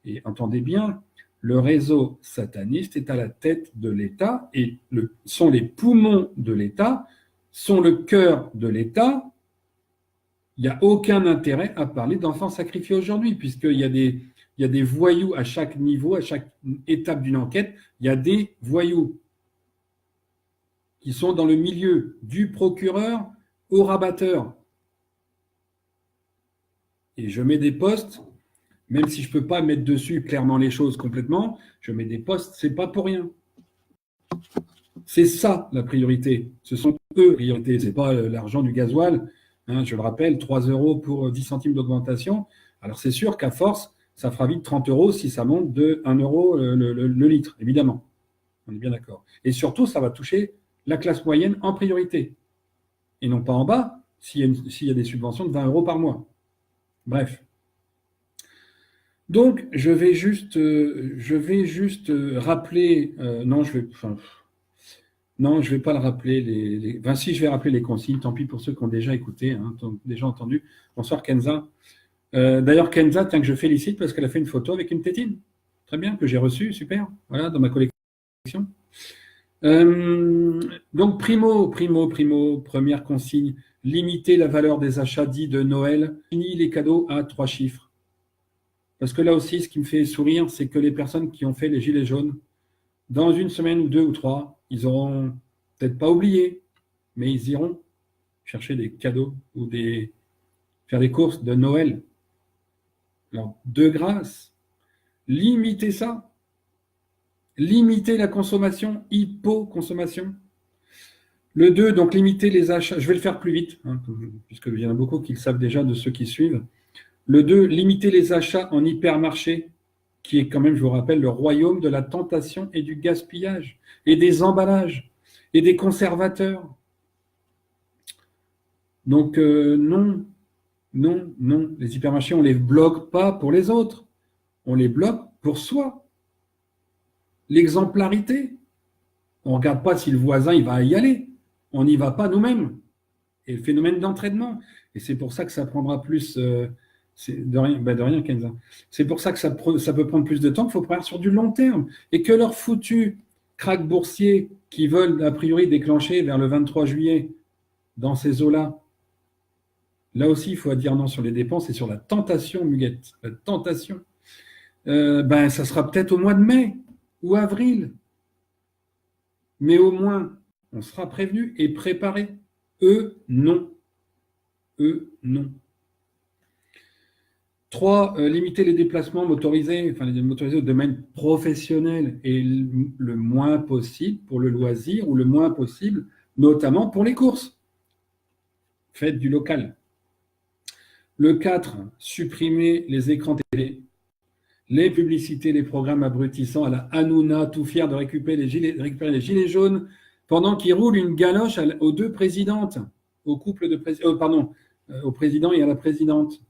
et entendez bien, le réseau sataniste est à la tête de l'État et sont les poumons de l'État, sont le cœur de l'État. Il n'y a aucun intérêt à parler d'enfants sacrifiés aujourd'hui, puisqu'il y a des voyous à chaque niveau, à chaque étape d'une enquête, il y a des voyous qui sont dans le milieu du procureur au rabatteur. Et je mets des postes, même si je ne peux pas mettre dessus clairement les choses complètement, je mets des postes, ce n'est pas pour rien. C'est ça la priorité. Ce sont eux la priorité, ce n'est pas l'argent du gasoil. Hein, je le rappelle, 3 € pour 10 centimes d'augmentation. Alors c'est sûr qu'à force, ça fera vite 30 € si ça monte de 1 € le litre, évidemment. On est bien d'accord. Et surtout, ça va toucher la classe moyenne en priorité. Et non pas en bas, s'il y a des subventions de 20 € par mois. Bref. Donc, je vais juste rappeler. Non, je ne vais pas le rappeler. Si, je vais rappeler les consignes. Tant pis pour ceux qui ont déjà écouté, hein, déjà entendu. Bonsoir, Kenza. D'ailleurs, Kenza, tiens que je félicite parce qu'elle a fait une photo avec une tétine. Très bien, que j'ai reçue, super. Voilà, dans ma collection. Donc, première consigne, limiter la valeur des achats dits de Noël, fini les cadeaux à 3 chiffres. Parce que là aussi, ce qui me fait sourire, c'est que les personnes qui ont fait les gilets jaunes, dans une semaine ou 2 ou 3, ils auront peut-être pas oublié, mais ils iront chercher des cadeaux ou faire des courses de Noël. Alors, de grâce, limitez ça. Limiter la consommation, hypoconsommation. Le 2, donc limiter les achats. Je vais le faire plus vite, hein, puisqu'il y en a beaucoup qui le savent déjà de ceux qui suivent. Le 2, limiter les achats en hypermarché qui est quand même, je vous rappelle, le royaume de la tentation et du gaspillage, et des emballages, et des conservateurs. Donc non, non, non, les hypermarchés, on ne les bloque pas pour les autres, on les bloque pour soi. L'exemplarité, on ne regarde pas si le voisin il va y aller, on n'y va pas nous-mêmes. Et le phénomène d'entraînement, et c'est pour ça que ça prendra plus, de rien Kenza. C'est pour ça que ça peut prendre plus de temps, qu'il faut prendre sur du long terme, et que leurs foutus cracks boursiers qui veulent a priori déclencher vers le 23 juillet dans ces eaux-là, là aussi il faut dire non sur les dépenses et sur la tentation, Muguette, la tentation. Ça sera peut-être au mois de mai ou avril, mais au moins on sera prévenu et préparé. Eux, non. Eux, non. 3. Limiter les déplacements motorisés, au domaine professionnel et le moins possible pour le loisir ou le moins possible, notamment pour les courses. Faites du local. Le 4. Supprimer les écrans télé, les publicités, les programmes abrutissants à la Hanouna, tout fier de récupérer les gilets jaunes pendant qu'ils roulent une galoche aux deux présidentes, au couple de au président et à la présidente.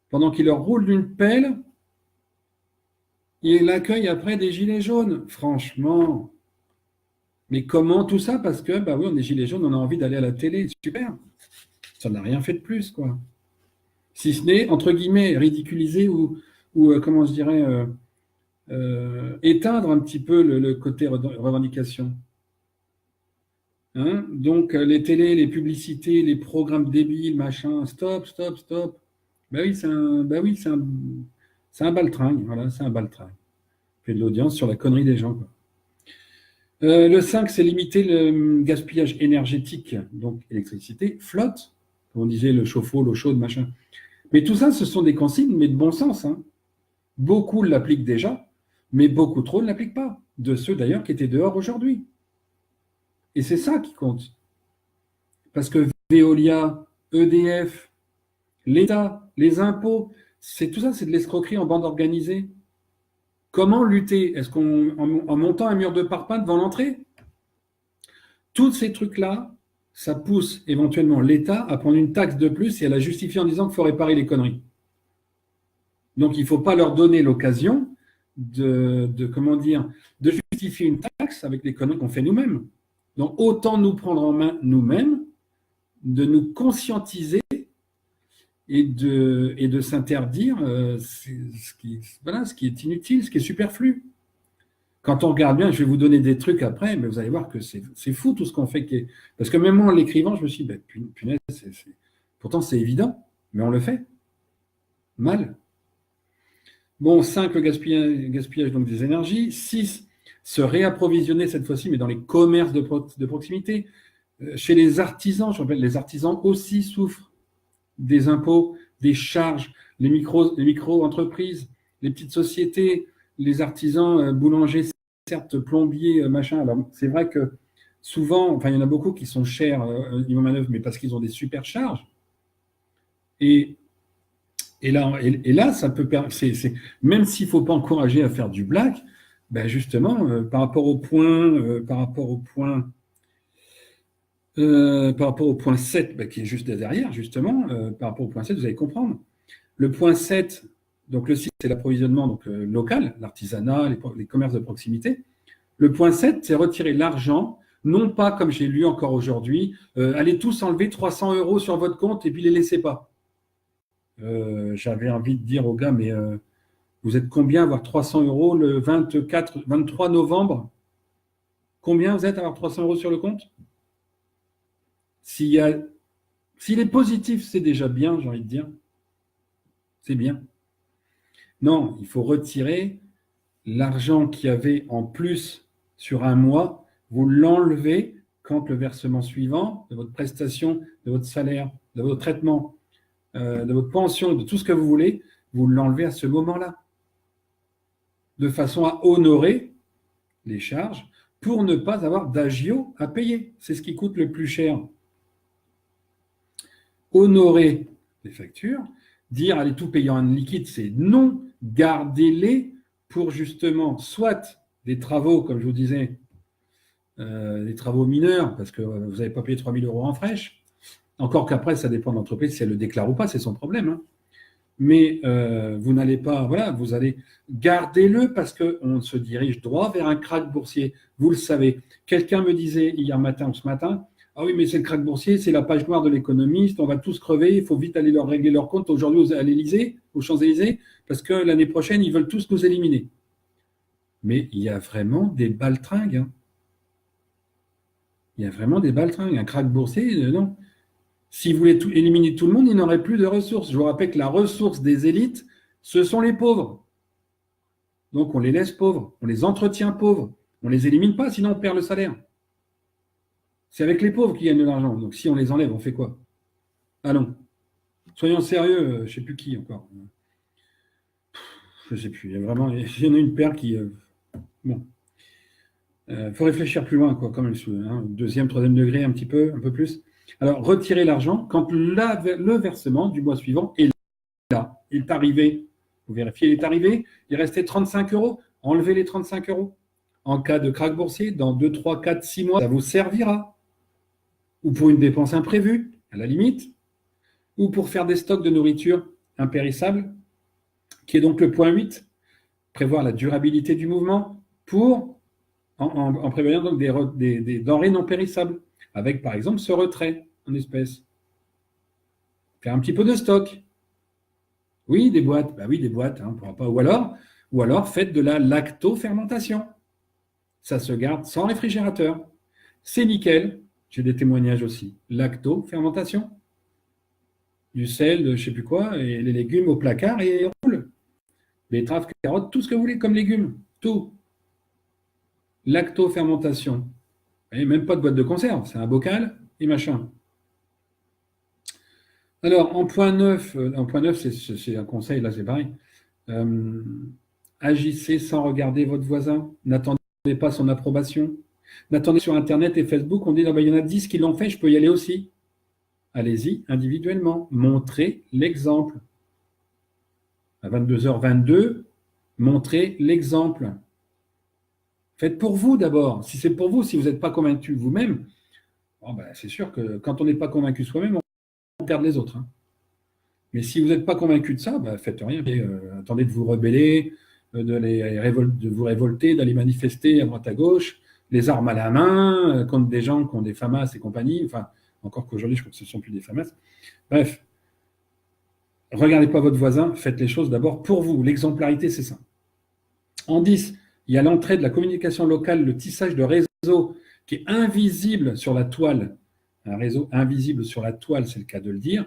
Pendant qu'ils leur roulent d'une pelle, il accueille après des gilets jaunes. Franchement. Mais comment tout ça? Parce que, oui, on est gilets jaunes, on a envie d'aller à la télé. Super. Ça n'a rien fait de plus, quoi. Si ce n'est, entre guillemets, ridiculiser ou comment je dirais, éteindre un petit peu le côté revendication. Hein? Donc, les télés, les publicités, les programmes débiles, machin, stop, stop, stop. Oui, c'est un baltringue. Voilà, c'est un baltringue. Fait de l'audience sur la connerie des gens, quoi. Le 5, c'est limiter le gaspillage énergétique, donc électricité, flotte, comme on disait, le chauffe-eau, l'eau chaude, machin. Mais tout ça, ce sont des consignes, mais de bon sens. Hein. Beaucoup l'appliquent déjà, mais beaucoup trop ne l'appliquent pas. De ceux d'ailleurs qui étaient dehors aujourd'hui. Et c'est ça qui compte. Parce que Veolia, EDF, l'État, les impôts, tout ça, c'est de l'escroquerie en bande organisée. Comment lutter? Est-ce en montant un mur de parpaing devant l'entrée? Tous ces trucs-là, ça pousse éventuellement l'État à prendre une taxe de plus et à la justifier en disant qu'il faut réparer les conneries. Donc, il ne faut pas leur donner l'occasion de justifier une taxe avec les conneries qu'on fait nous-mêmes. Donc, autant nous prendre en main nous-mêmes, de nous conscientiser et de s'interdire ce qui est inutile, ce qui est superflu. Quand on regarde bien, je vais vous donner des trucs après, mais vous allez voir que c'est fou tout ce qu'on fait. Parce que même moi, en l'écrivant, je me suis dit, punaise, pourtant c'est évident, mais on le fait. Mal. Bon, 5, le gaspillage donc des énergies. 6, se réapprovisionner cette fois-ci, mais dans les commerces de proximité. Chez les artisans, je rappelle, les artisans aussi souffrent des impôts, des charges, les micro-entreprises, les petites sociétés, les artisans boulangers, certes plombiers, machin. Alors, c'est vrai que souvent, il y en a beaucoup qui sont chers niveau manœuvre, mais parce qu'ils ont des super charges. Et là, ça peut même s'il ne faut pas encourager à faire du black, justement, par rapport au point 7, qui est juste derrière, justement, par rapport au point 7, vous allez comprendre. Le point 7, donc le 6, c'est l'approvisionnement donc, local, l'artisanat, les commerces de proximité. Le point 7, c'est retirer l'argent, non pas, comme j'ai lu encore aujourd'hui, allez tous enlever 300 € sur votre compte et puis les laissez pas. J'avais envie de dire aux gars, mais vous êtes combien à avoir 300 € le 23 novembre? Combien vous êtes à avoir 300 € sur le compte? S'il est positif, c'est déjà bien, j'ai envie de dire. C'est bien. Non, il faut retirer l'argent qu'il y avait en plus sur un mois, vous l'enlevez quand le versement suivant de votre prestation, de votre salaire, de votre traitement, de votre pension, de tout ce que vous voulez, vous l'enlevez à ce moment-là, de façon à honorer les charges pour ne pas avoir d'agio à payer. C'est ce qui coûte le plus cher. Honorer les factures, dire allez tout payer en liquide, c'est non, gardez-les pour justement soit des travaux, comme je vous disais, des travaux mineurs, parce que vous n'avez pas payé 3 000 € en fraîche, encore qu'après, ça dépend de l'entreprise, si elle le déclare ou pas, c'est son problème. Hein. Mais vous n'allez pas, voilà, vous allez garder-le parce qu'on se dirige droit vers un krach boursier. Vous le savez. Quelqu'un me disait hier matin ou ce matin, ah oui, mais c'est le krach boursier, c'est la page noire de l'économiste, on va tous crever, il faut vite aller leur régler leur compte aujourd'hui à l'Élysée, aux Champs-Élysées, parce que l'année prochaine, ils veulent tous nous éliminer. Mais il y a vraiment des baltringues. Hein. Il y a vraiment des baltringues. Un krach boursier, non. Si vous voulez éliminer tout le monde, il n'aurait plus de ressources. Je vous rappelle que la ressource des élites, ce sont les pauvres. Donc on les laisse pauvres, on les entretient pauvres. On ne les élimine pas, sinon on perd le salaire. C'est avec les pauvres qui gagnent de l'argent. Donc si on les enlève, on fait quoi? Allons. Soyons sérieux, je ne sais plus qui encore. Je ne sais plus. Il y en a une paire qui. Bon. Faut réfléchir plus loin, quoi, quand même. Hein, deuxième, troisième degré, un peu plus. Alors, retirez l'argent quand le versement du mois suivant est là. Il est arrivé. Vous vérifiez, il est arrivé. Il restait 35 €. Enlevez les 35 €. En cas de krach boursier, dans 2, 3, 4, 6 mois, ça vous servira. Ou pour une dépense imprévue, à la limite. Ou pour faire des stocks de nourriture impérissable, qui est donc le point 8. Prévoir la durabilité du mouvement en prévoyant donc des denrées non périssables, avec par exemple ce retrait en espèces. Faire un petit peu de stock. Oui, des boîtes. Bah oui, des boîtes, hein, on pourra pas. Ou alors faites de la lactofermentation. Ça se garde sans réfrigérateur. C'est nickel. J'ai des témoignages aussi. Lactofermentation. Du sel, de je sais plus quoi, et les légumes au placard et roule. Betteraves, carottes, tout ce que vous voulez comme légumes. Tout. Lactofermentation. Et même pas de boîte de conserve, c'est un bocal et machin. Alors, en point 9, c'est un conseil, là c'est pareil. Agissez sans regarder votre voisin. N'attendez pas son approbation. N'attendez sur Internet et Facebook, on dit il y en a 10 qui l'ont fait, je peux y aller aussi. Allez-y individuellement. Montrez l'exemple. À 22h22, montrez l'exemple. Faites pour vous d'abord. Si c'est pour vous, si vous n'êtes pas convaincu vous-même, bon ben, c'est sûr que quand on n'est pas convaincu soi-même, on perd les autres. Hein. Mais si vous n'êtes pas convaincu de ça, ben, faites rien. Attendez de vous rebeller, de vous révolter, d'aller manifester à droite à gauche, les armes à la main, contre des gens qui ont des FAMAS et compagnie. Enfin, encore qu'aujourd'hui, je crois que ce ne sont plus des FAMAS. Bref, regardez pas votre voisin, faites les choses d'abord pour vous. L'exemplarité, c'est ça. En 10, il y a l'entrée de la communication locale, le tissage de réseau qui est invisible sur la toile. Un réseau invisible sur la toile, c'est le cas de le dire.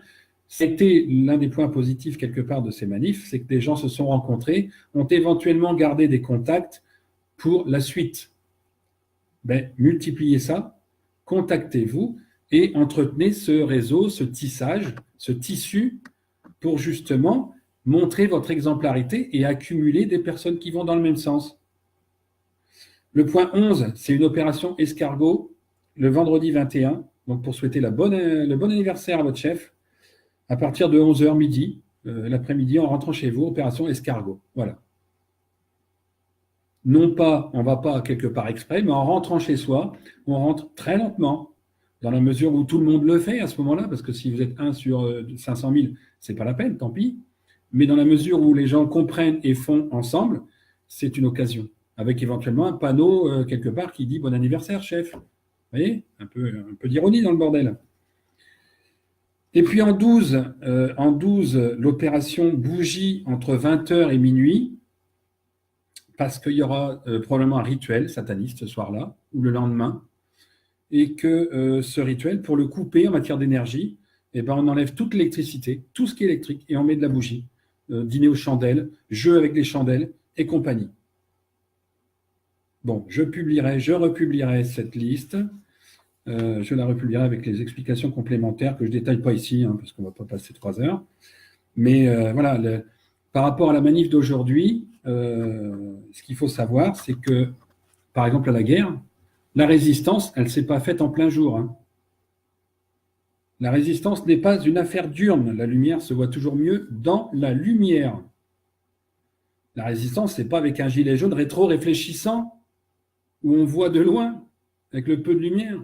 C'était l'un des points positifs quelque part de ces manifs, c'est que des gens se sont rencontrés, ont éventuellement gardé des contacts pour la suite. Ben, multipliez ça, contactez-vous et entretenez ce réseau, ce tissage, ce tissu pour justement montrer votre exemplarité et accumuler des personnes qui vont dans le même sens. Le point 11, c'est une opération escargot le vendredi 21, donc pour souhaiter le bon anniversaire à votre chef, à partir de 11h midi, l'après-midi, en rentrant chez vous, opération escargot. Voilà. Non pas, on ne va pas quelque part exprès, mais en rentrant chez soi, on rentre très lentement, dans la mesure où tout le monde le fait à ce moment-là, parce que si vous êtes 1 sur 500 000, ce n'est pas la peine, tant pis. Mais dans la mesure où les gens comprennent et font ensemble, c'est une occasion. Avec éventuellement un panneau quelque part qui dit « Bon anniversaire, chef ». Vous voyez, un peu d'ironie dans le bordel. Et puis en 12, l'opération bougie entre 20h et minuit, parce qu'il y aura probablement un rituel sataniste ce soir-là, ou le lendemain, et que ce rituel, pour le couper en matière d'énergie, eh ben, on enlève toute l'électricité, tout ce qui est électrique, et on met de la bougie. Dîner aux chandelles, jeu avec les chandelles et compagnie. Bon, je republierai cette liste. Je la republierai avec les explications complémentaires que je ne détaille pas ici, hein, parce qu'on ne va pas passer 3 heures. Mais voilà, par rapport à la manif d'aujourd'hui, ce qu'il faut savoir, c'est que, par exemple, à la guerre, la résistance, elle ne s'est pas faite en plein jour. Hein. La résistance n'est pas une affaire d'urne. La lumière se voit toujours mieux dans la lumière. La résistance, c'est pas avec un gilet jaune rétro-réfléchissant où on voit de loin avec le peu de lumière.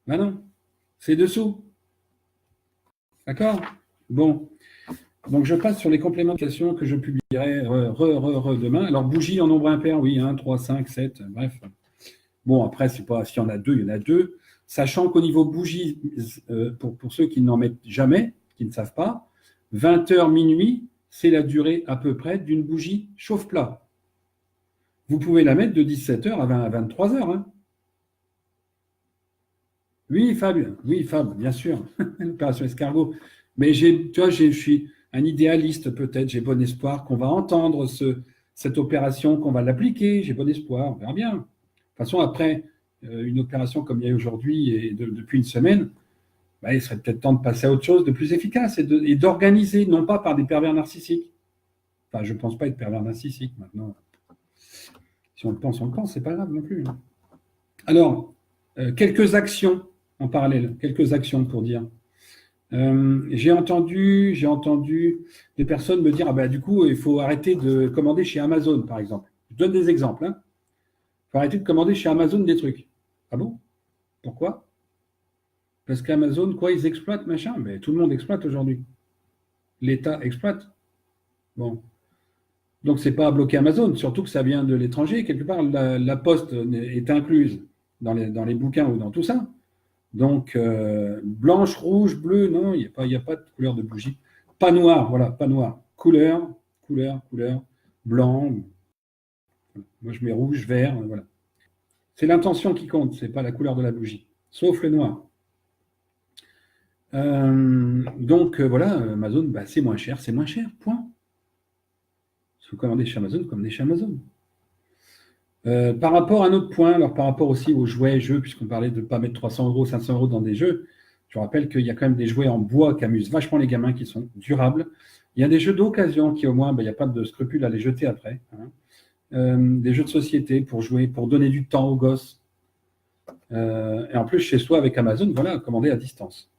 Ben non, c'est dessous. D'accord? Bon. Donc, je passe sur les complémentations que je publierai demain. Alors, bougie en nombre impair, oui, 1, 3, 5, 7, bref. Bon, après, c'est pas s'il y en a deux, il y en a deux. Sachant qu'au niveau bougie, pour ceux qui n'en mettent jamais, qui ne savent pas, 20h minuit, c'est la durée à peu près d'une bougie chauffe-plat. Vous pouvez la mettre de 17h à 23h. Hein. Oui, Fab, bien sûr. L'opération escargot. Mais tu vois, je suis un idéaliste peut-être. J'ai bon espoir qu'on va entendre cette opération, qu'on va l'appliquer. J'ai bon espoir. On verra bien. De toute façon, après une opération comme il y a aujourd'hui et depuis une semaine, bah, il serait peut-être temps de passer à autre chose de plus efficace et d'organiser, non pas par des pervers narcissiques. Enfin, je ne pense pas être pervers narcissique maintenant. Si on le pense, c'est pas grave non plus. Hein. Alors, quelques actions en parallèle, quelques actions pour dire. J'ai entendu des personnes me dire, ah ben, du coup, il faut arrêter de commander chez Amazon, par exemple. Je donne des exemples. Hein. Il faut arrêter de commander chez Amazon des trucs. Ah bon? Pourquoi? Parce qu'Amazon, quoi, ils exploitent, machin? Mais tout le monde exploite aujourd'hui. L'État exploite. Bon. Donc, c'est pas à bloquer Amazon, surtout que ça vient de l'étranger. Quelque part, la poste est incluse dans les bouquins ou dans tout ça. Donc, blanche, rouge, bleue, non, il n'y a pas de couleur de bougie. Pas noir, voilà, pas noir. Couleur, blanc. Moi, je mets rouge, vert, voilà. C'est l'intention qui compte, c'est pas la couleur de la bougie, sauf le noir. Donc, voilà, Amazon, bah, c'est moins cher, point. Si vous commandez chez Amazon, vous commandez chez Amazon. Par rapport à un autre point, alors par rapport aussi aux jouets, jeux, puisqu'on parlait de ne pas mettre 300 €, 500 € dans des jeux, je rappelle qu'il y a quand même des jouets en bois qui amusent vachement les gamins, qui sont durables. Il y a des jeux d'occasion qui, au moins, il n'y a pas de scrupule à les jeter après. Hein. Des jeux de société pour jouer, pour donner du temps aux gosses. Et en plus, chez soi, avec Amazon, voilà, commander à distance.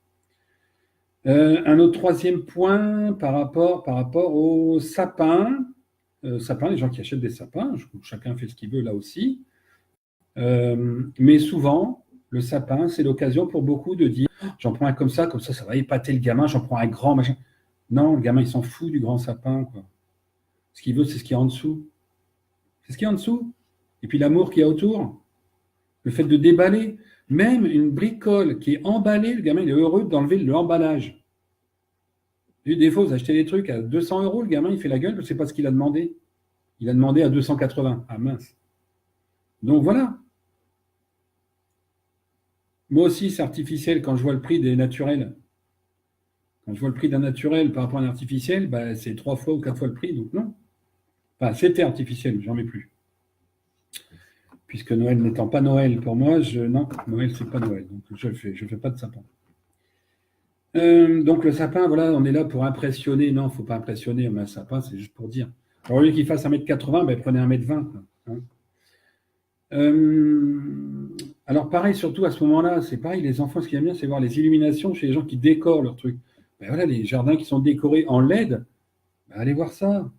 Un autre troisième point par rapport aux sapins. Sapins, les gens qui achètent des sapins, chacun fait ce qu'il veut là aussi. Mais souvent, le sapin, c'est l'occasion pour beaucoup de dire j'en prends un comme ça, ça va épater le gamin, j'en prends un grand, machin. Non, le gamin, il s'en fout du grand sapin, quoi. Ce qu'il veut, c'est ce qu'il y a en dessous. C'est ce qu'il y a en dessous. Et puis l'amour qu'il y a autour. Le fait de déballer. Même une bricole qui est emballée, le gamin, il est heureux d'enlever l'emballage. Des fois, vous achetez des trucs à 200 €, le gamin, il fait la gueule, je ne sais pas ce qu'il a demandé. Il a demandé à 280. Ah mince. Donc voilà. Moi aussi, c'est artificiel quand je vois le prix des naturels. Quand je vois le prix d'un naturel par rapport à un artificiel, bah, c'est 3 fois ou 4 fois le prix, donc non. Enfin, c'était artificiel, j'en mets plus. Puisque Noël n'étant pas Noël pour moi, non, Noël, c'est pas Noël, donc je fais pas de sapin. Donc le sapin, voilà, on est là pour impressionner. Non, il ne faut pas impressionner, mais un sapin, c'est juste pour dire. Alors, au lieu qu'il fasse 1,80 m, ben, prenez 1,20 m. Hein. Alors pareil, surtout à ce moment-là, c'est pareil, les enfants, ce qui est bien, c'est voir les illuminations chez les gens qui décorent leurs trucs. Ben voilà, les jardins qui sont décorés en LED, ben allez voir ça.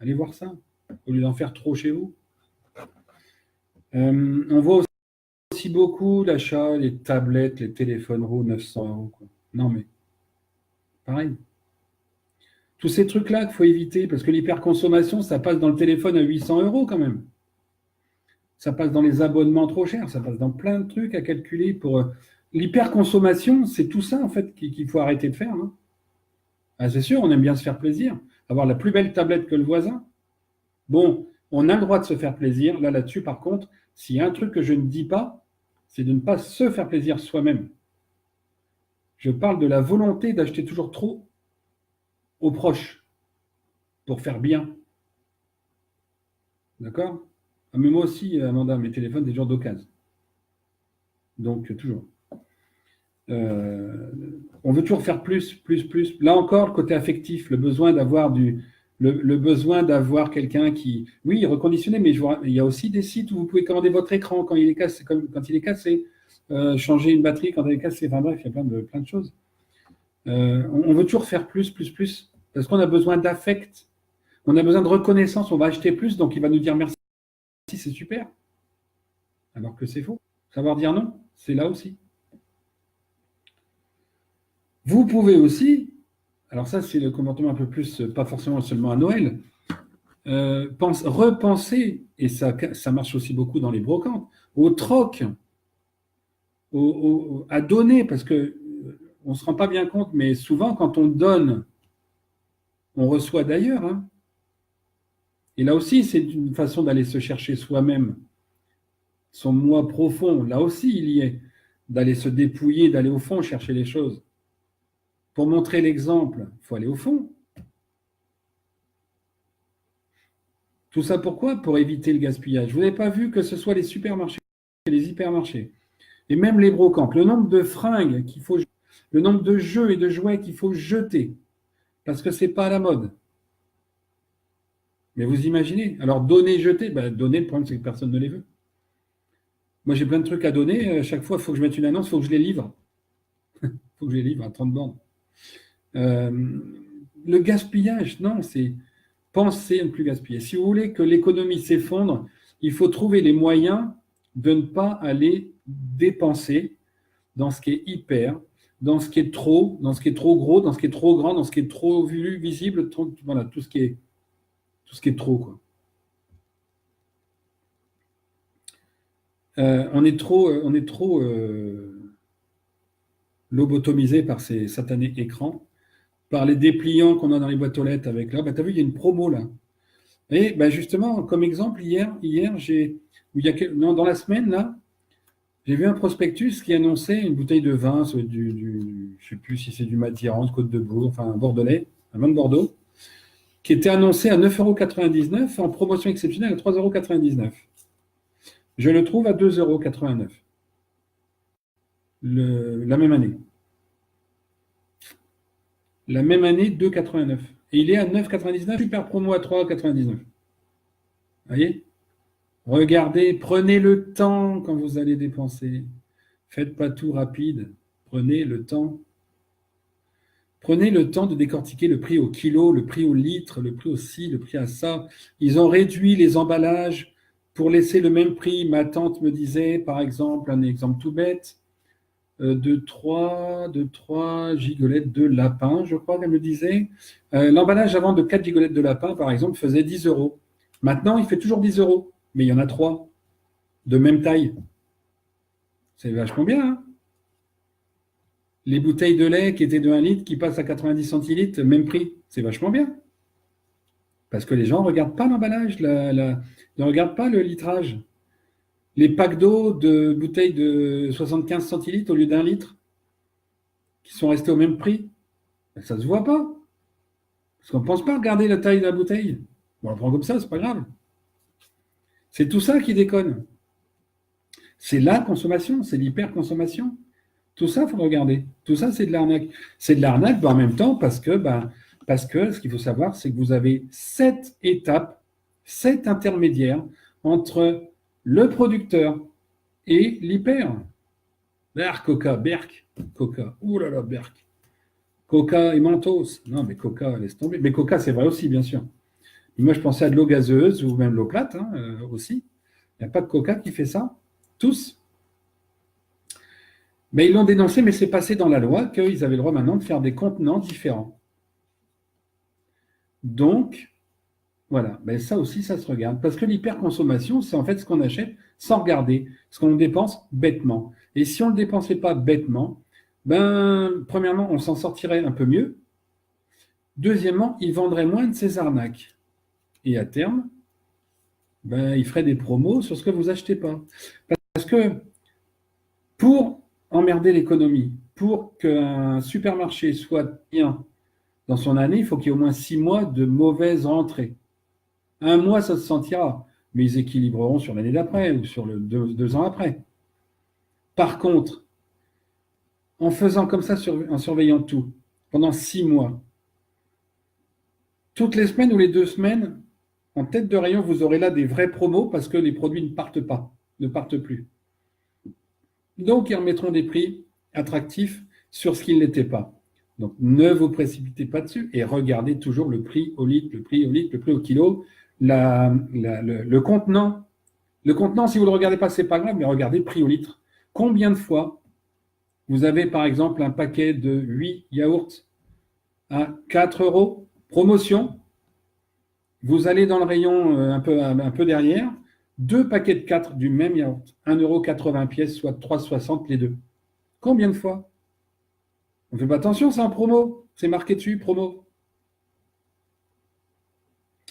Au lieu d'en faire trop chez vous. On voit aussi beaucoup l'achat, les tablettes, les téléphones RAW, 900 €. Quoi. Non mais, pareil. Tous ces trucs-là qu'il faut éviter, parce que l'hyperconsommation, ça passe dans le téléphone à 800 € quand même. Ça passe dans les abonnements trop chers, ça passe dans plein de trucs à calculer pour... L'hyperconsommation, c'est tout ça, en fait, qu'il faut arrêter de faire. Hein. Ah, c'est sûr, on aime bien se faire plaisir. Avoir la plus belle tablette que le voisin. Bon, on a le droit de se faire plaisir. Là-dessus, par contre, s'il y a un truc que je ne dis pas, c'est de ne pas se faire plaisir soi-même. Je parle de la volonté d'acheter toujours trop aux proches pour faire bien. D'accord? Ah, mais moi aussi, Amanda, mes téléphones, des jours d'occasion. Donc, toujours. On veut toujours faire plus. Là encore, le côté affectif, le besoin d'avoir le besoin d'avoir quelqu'un qui... Oui, reconditionné, mais il y a aussi des sites où vous pouvez commander votre écran quand il est cassé, changer une batterie quand elle est cassée. Enfin bref, il y a plein de choses. On veut toujours faire plus, plus, plus, parce qu'on a besoin d'affect, on a besoin de reconnaissance, on va acheter plus, donc il va nous dire merci, c'est super, alors que c'est faux. Savoir dire non, c'est là aussi. Vous pouvez aussi, alors ça c'est le comportement un peu plus, pas forcément seulement à Noël, repenser, et ça marche aussi beaucoup dans les brocantes, au troc, à donner, parce que on ne se rend pas bien compte, mais souvent quand on donne, on reçoit d'ailleurs. Hein. Et là aussi, c'est une façon d'aller se chercher soi-même, son moi profond. Là aussi, il y est, d'aller se dépouiller, d'aller au fond chercher les choses. Pour montrer l'exemple, il faut aller au fond. Tout ça pourquoi? Pour éviter le gaspillage. Vous n'avez pas vu que ce soit les supermarchés, les hypermarchés, et même les brocantes, le nombre de fringues qu'il faut, le nombre de jeux et de jouets qu'il faut jeter, parce que ce n'est pas à la mode. Mais vous imaginez? Alors donner, jeter, donner, le problème c'est que personne ne les veut. Moi j'ai plein de trucs à donner, chaque fois il faut que je mette une annonce, il faut que je les livre. Il faut que je les livre à 30 bornes. Le gaspillage, non, c'est penser à ne plus gaspiller. Si vous voulez que l'économie s'effondre, il faut trouver les moyens de ne pas aller dépenser dans ce qui est hyper, dans ce qui est trop, dans ce qui est trop gros, dans ce qui est trop grand, dans ce qui est trop vu, visible, voilà, tout ce qui est trop, quoi. On est trop lobotomisé par ces satanés écrans, par les dépliants qu'on a dans les boîtes aux lettres avec là. Tu as vu, il y a une promo là. Et justement, comme exemple, dans la semaine, là, j'ai vu un prospectus qui annonçait une bouteille de vin, je ne sais plus si c'est du Matirance, Côte-de-Bourg, enfin un Bordelais, un vin de Bordeaux, qui était annoncé à 9,99 € en promotion exceptionnelle à 3,99 €. Je le trouve à 2,89 € la même année. La même année, 2,89 €. Et il est à 9,99 €, super promo à 3,99 €. Vous voyez? Regardez, prenez le temps quand vous allez dépenser. Faites pas tout rapide. Prenez le temps. Prenez le temps de décortiquer le prix au kilo, le prix au litre, le prix au ci, le prix à ça. Ils ont réduit les emballages pour laisser le même prix. Ma tante me disait, par exemple, un exemple tout bête, de 3 gigolettes de lapin, je crois qu'elle me disait. L'emballage avant de 4 gigolettes de lapin, par exemple, faisait 10 €. Maintenant, il fait toujours 10 €, mais il y en a 3 de même taille. C'est vachement bien, hein. Les bouteilles de lait qui étaient de 1 litre qui passent à 90 centilitres, même prix. C'est vachement bien. Parce que les gens ne regardent pas l'emballage, ne regardent pas le litrage. Les packs d'eau de bouteilles de 75 centilitres au lieu d'1 litre, qui sont restés au même prix, ça ne se voit pas. Parce qu'on ne pense pas regarder la taille de la bouteille. Bon, on la prend comme ça, c'est pas grave. C'est tout ça qui déconne. C'est la consommation, c'est l'hyperconsommation. Tout ça, il faut regarder. Tout ça, c'est de l'arnaque. C'est de l'arnaque, en même temps, parce que ce qu'il faut savoir, c'est que vous avez 7 étapes, 7 intermédiaires entre le producteur et l'hyper. Coca, Berk, Coca, oulala, Berk. Coca et Mentos. Non, mais Coca, laisse tomber. Mais Coca, c'est vrai aussi, bien sûr. Et moi, je pensais à de l'eau gazeuse ou même de l'eau plate aussi. Il n'y a pas de Coca qui fait ça. Tous. Mais ils l'ont dénoncé, mais c'est passé dans la loi qu'ils avaient le droit maintenant de faire des contenants différents. Donc, voilà, ça aussi, ça se regarde. Parce que l'hyperconsommation, c'est en fait ce qu'on achète sans regarder, ce qu'on dépense bêtement. Et si on ne le dépensait pas bêtement, premièrement, on s'en sortirait un peu mieux. Deuxièmement, ils vendraient moins de ces arnaques. Et à terme, ils feraient des promos sur ce que vous achetez pas. Parce que pour emmerder l'économie, pour qu'un supermarché soit bien dans son année, il faut qu'il y ait au moins 6 mois de mauvaise rentrée. 1 mois, ça se sentira, mais ils équilibreront sur l'année d'après ou sur 2 ans après. Par contre, en faisant comme ça, en surveillant tout, pendant 6 mois, toutes les semaines ou les 2 semaines, en tête de rayon, vous aurez là des vrais promos parce que les produits ne partent plus. Donc, ils remettront des prix attractifs sur ce qu'ils n'étaient pas. Donc, ne vous précipitez pas dessus et regardez toujours le prix au litre, le prix au litre, le prix au kilo, le contenant. Le contenant, si vous ne le regardez pas, ce n'est pas grave, mais regardez le prix au litre. Combien de fois vous avez, par exemple, un paquet de 8 yaourts à 4 euros, promotion, vous allez dans le rayon un peu derrière, 2 paquets de 4 du même yaourt, 1,80 € pièce, soit 3,60 les deux. Combien de fois? On ne fait pas attention, c'est en promo, c'est marqué dessus, promo.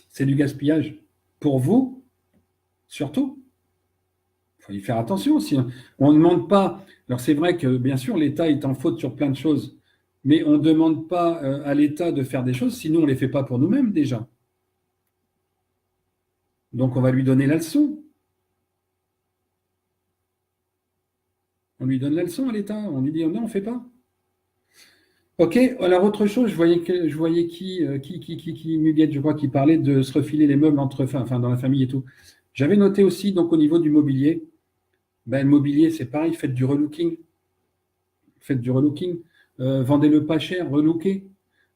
C'est du gaspillage. Pour vous, surtout, il faut y faire attention aussi. On ne demande pas. Alors c'est vrai que bien sûr l'État est en faute sur plein de choses, mais on ne demande pas à l'État de faire des choses, sinon on ne les fait pas pour nous-mêmes déjà. Donc on va lui donner la leçon. On lui donne la leçon à l'État. On lui dit non, on ne fait pas. Ok, alors autre chose, je voyais qui Muguette, je crois, qui parlait de se refiler les meubles enfin dans la famille et tout. J'avais noté aussi, donc au niveau du mobilier, le mobilier, c'est pareil, faites du relooking. Faites du relooking. Vendez-le pas cher, relookez.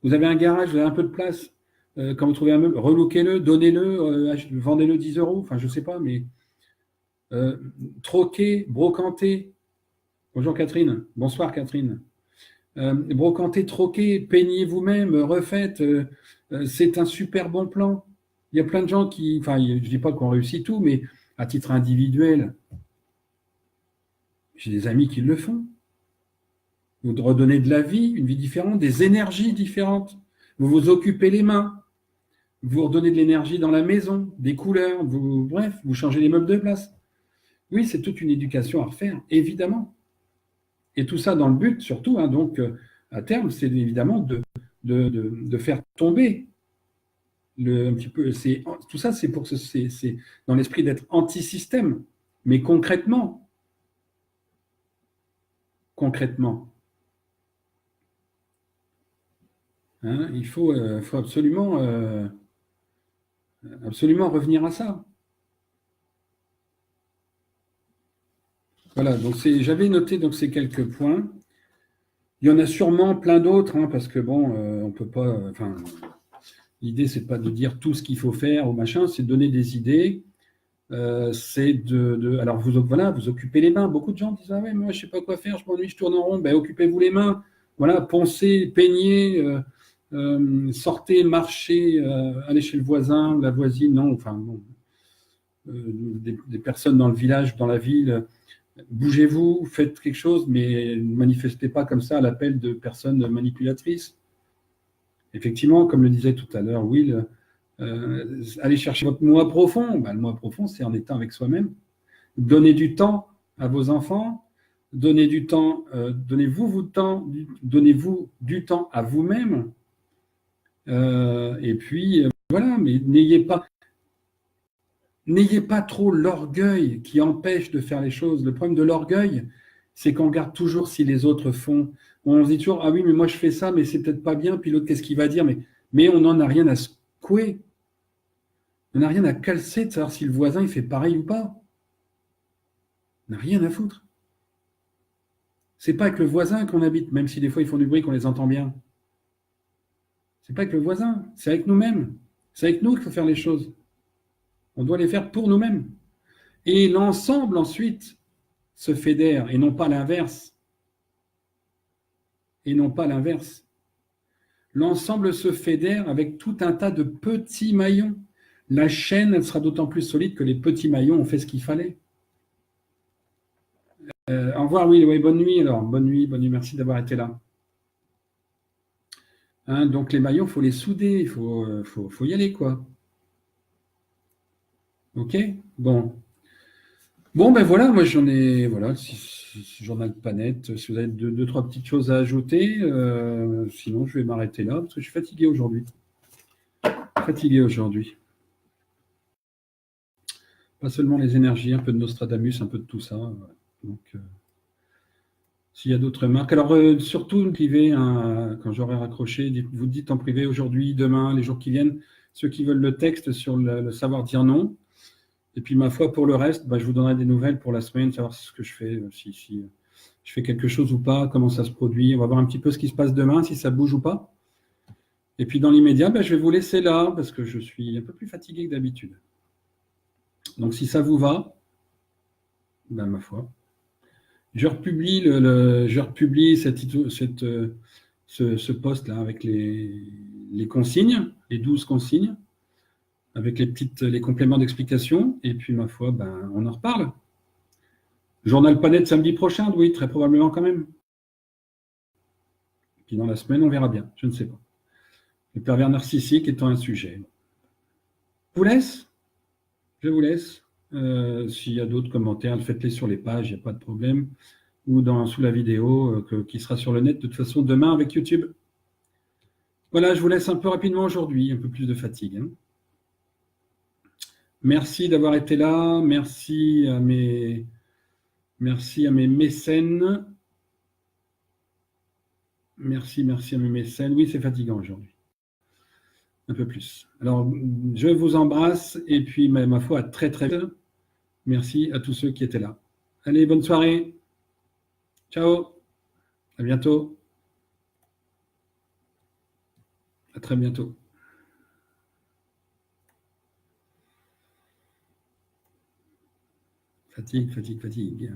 Vous avez un garage, vous avez un peu de place. Quand vous trouvez un meuble, relookez-le, donnez-le, vendez-le 10 euros, enfin je ne sais pas, mais troquez, brocantez. Bonjour Catherine, bonsoir Catherine. Brocantez, troquez, peignez vous-même, refaites. C'est un super bon plan. Il y a plein de gens qui, enfin je ne dis pas qu'on réussit tout, mais à titre individuel, j'ai des amis qui le font. Vous redonnez de la vie, une vie différente, des énergies différentes. Vous vous occupez les mains. Vous redonnez de l'énergie dans la maison, des couleurs, bref, vous changez les meubles de place. Oui, c'est toute une éducation à refaire, évidemment. Et tout ça dans le but, surtout, donc à terme, c'est évidemment de faire tomber un petit peu. Tout ça, c'est dans l'esprit d'être anti-système. Mais concrètement, il faut absolument revenir à ça. Voilà, donc j'avais noté donc ces quelques points. Il y en a sûrement plein d'autres, parce que bon, on peut pas. L'idée c'est pas de dire tout ce qu'il faut faire ou machin, c'est de donner des idées. C'est alors vous occupez les mains. Beaucoup de gens disent ouais, moi je sais pas quoi faire, je m'ennuie, je tourne en rond. Ben occupez-vous les mains. Voilà, poncez, peignez, sortez, marchez, allez chez le voisin, la voisine, non, enfin bon, des personnes dans le village, dans la ville. Bougez-vous, faites quelque chose, mais ne manifestez pas comme ça à l'appel de personnes manipulatrices. Effectivement, comme le disait tout à l'heure Will, allez chercher votre moi profond. Le moi profond, c'est en étant avec soi-même. Donnez du temps à vos enfants, donnez du temps, donnez-vous du temps à vous-même. Et puis, voilà, mais n'ayez pas trop l'orgueil qui empêche de faire les choses. Le problème de l'orgueil, c'est qu'on regarde toujours si les autres font. On se dit toujours, ah oui, mais moi je fais ça, mais c'est peut-être pas bien, puis l'autre, qu'est-ce qu'il va dire, mais on n'en a rien à secouer. On n'a rien à calcer de savoir si le voisin il fait pareil ou pas. On n'a rien à foutre. C'est pas avec le voisin qu'on habite, même si des fois ils font du bruit qu'on les entend bien. C'est pas avec le voisin, c'est avec nous-mêmes. C'est avec nous qu'il faut faire les choses. On doit les faire pour nous-mêmes. Et l'ensemble, ensuite, se fédère, et non pas l'inverse. L'ensemble se fédère avec tout un tas de petits maillons. La chaîne, elle sera d'autant plus solide que les petits maillons ont fait ce qu'il fallait. Au revoir, oui, bonne nuit alors. Bonne nuit, merci d'avoir été là. Donc les maillons, il faut les souder, il faut y aller, quoi. Ok, bon. Bon, ben voilà, moi j'en ai, voilà, journal de Panette. Si vous avez deux, trois petites choses à ajouter, sinon je vais m'arrêter là, parce que je suis fatigué aujourd'hui. Pas seulement les énergies, un peu de Nostradamus, un peu de tout ça. Donc, s'il y a d'autres remarques. Alors, surtout, privé, quand j'aurai raccroché, vous dites en privé aujourd'hui, demain, les jours qui viennent, ceux qui veulent le texte sur le savoir dire non. Et puis, ma foi, pour le reste, je vous donnerai des nouvelles pour la semaine, savoir ce que je fais. je fais quelque chose ou pas, comment ça se produit. On va voir un petit peu ce qui se passe demain, si ça bouge ou pas. Et puis dans l'immédiat, ben, je vais vous laisser là parce que je suis un peu plus fatigué que d'habitude. Donc si ça vous va, ben, ma foi, je republie, ce post-là avec les consignes, les 12 consignes, avec les compléments d'explication. Et puis ma foi, ben, on en reparle. Journal Planète samedi prochain, oui, très probablement quand même. Puis dans la semaine, on verra bien, je ne sais pas. Le pervers narcissique étant un sujet. Je vous laisse. Je vous laisse. S'il y a d'autres commentaires, faites-les sur les pages, il n'y a pas de problème. Ou sous la vidéo qui sera sur le net de toute façon demain avec YouTube. Voilà, je vous laisse un peu rapidement aujourd'hui, un peu plus de fatigue. Hein. Merci d'avoir été là. Merci à mes mécènes. Merci à mes mécènes. Oui, c'est fatigant aujourd'hui. Un peu plus. Alors, je vous embrasse et puis, ma foi, à très très vite. Merci à tous ceux qui étaient là. Allez, bonne soirée. Ciao. À bientôt. À très bientôt. Fatigue.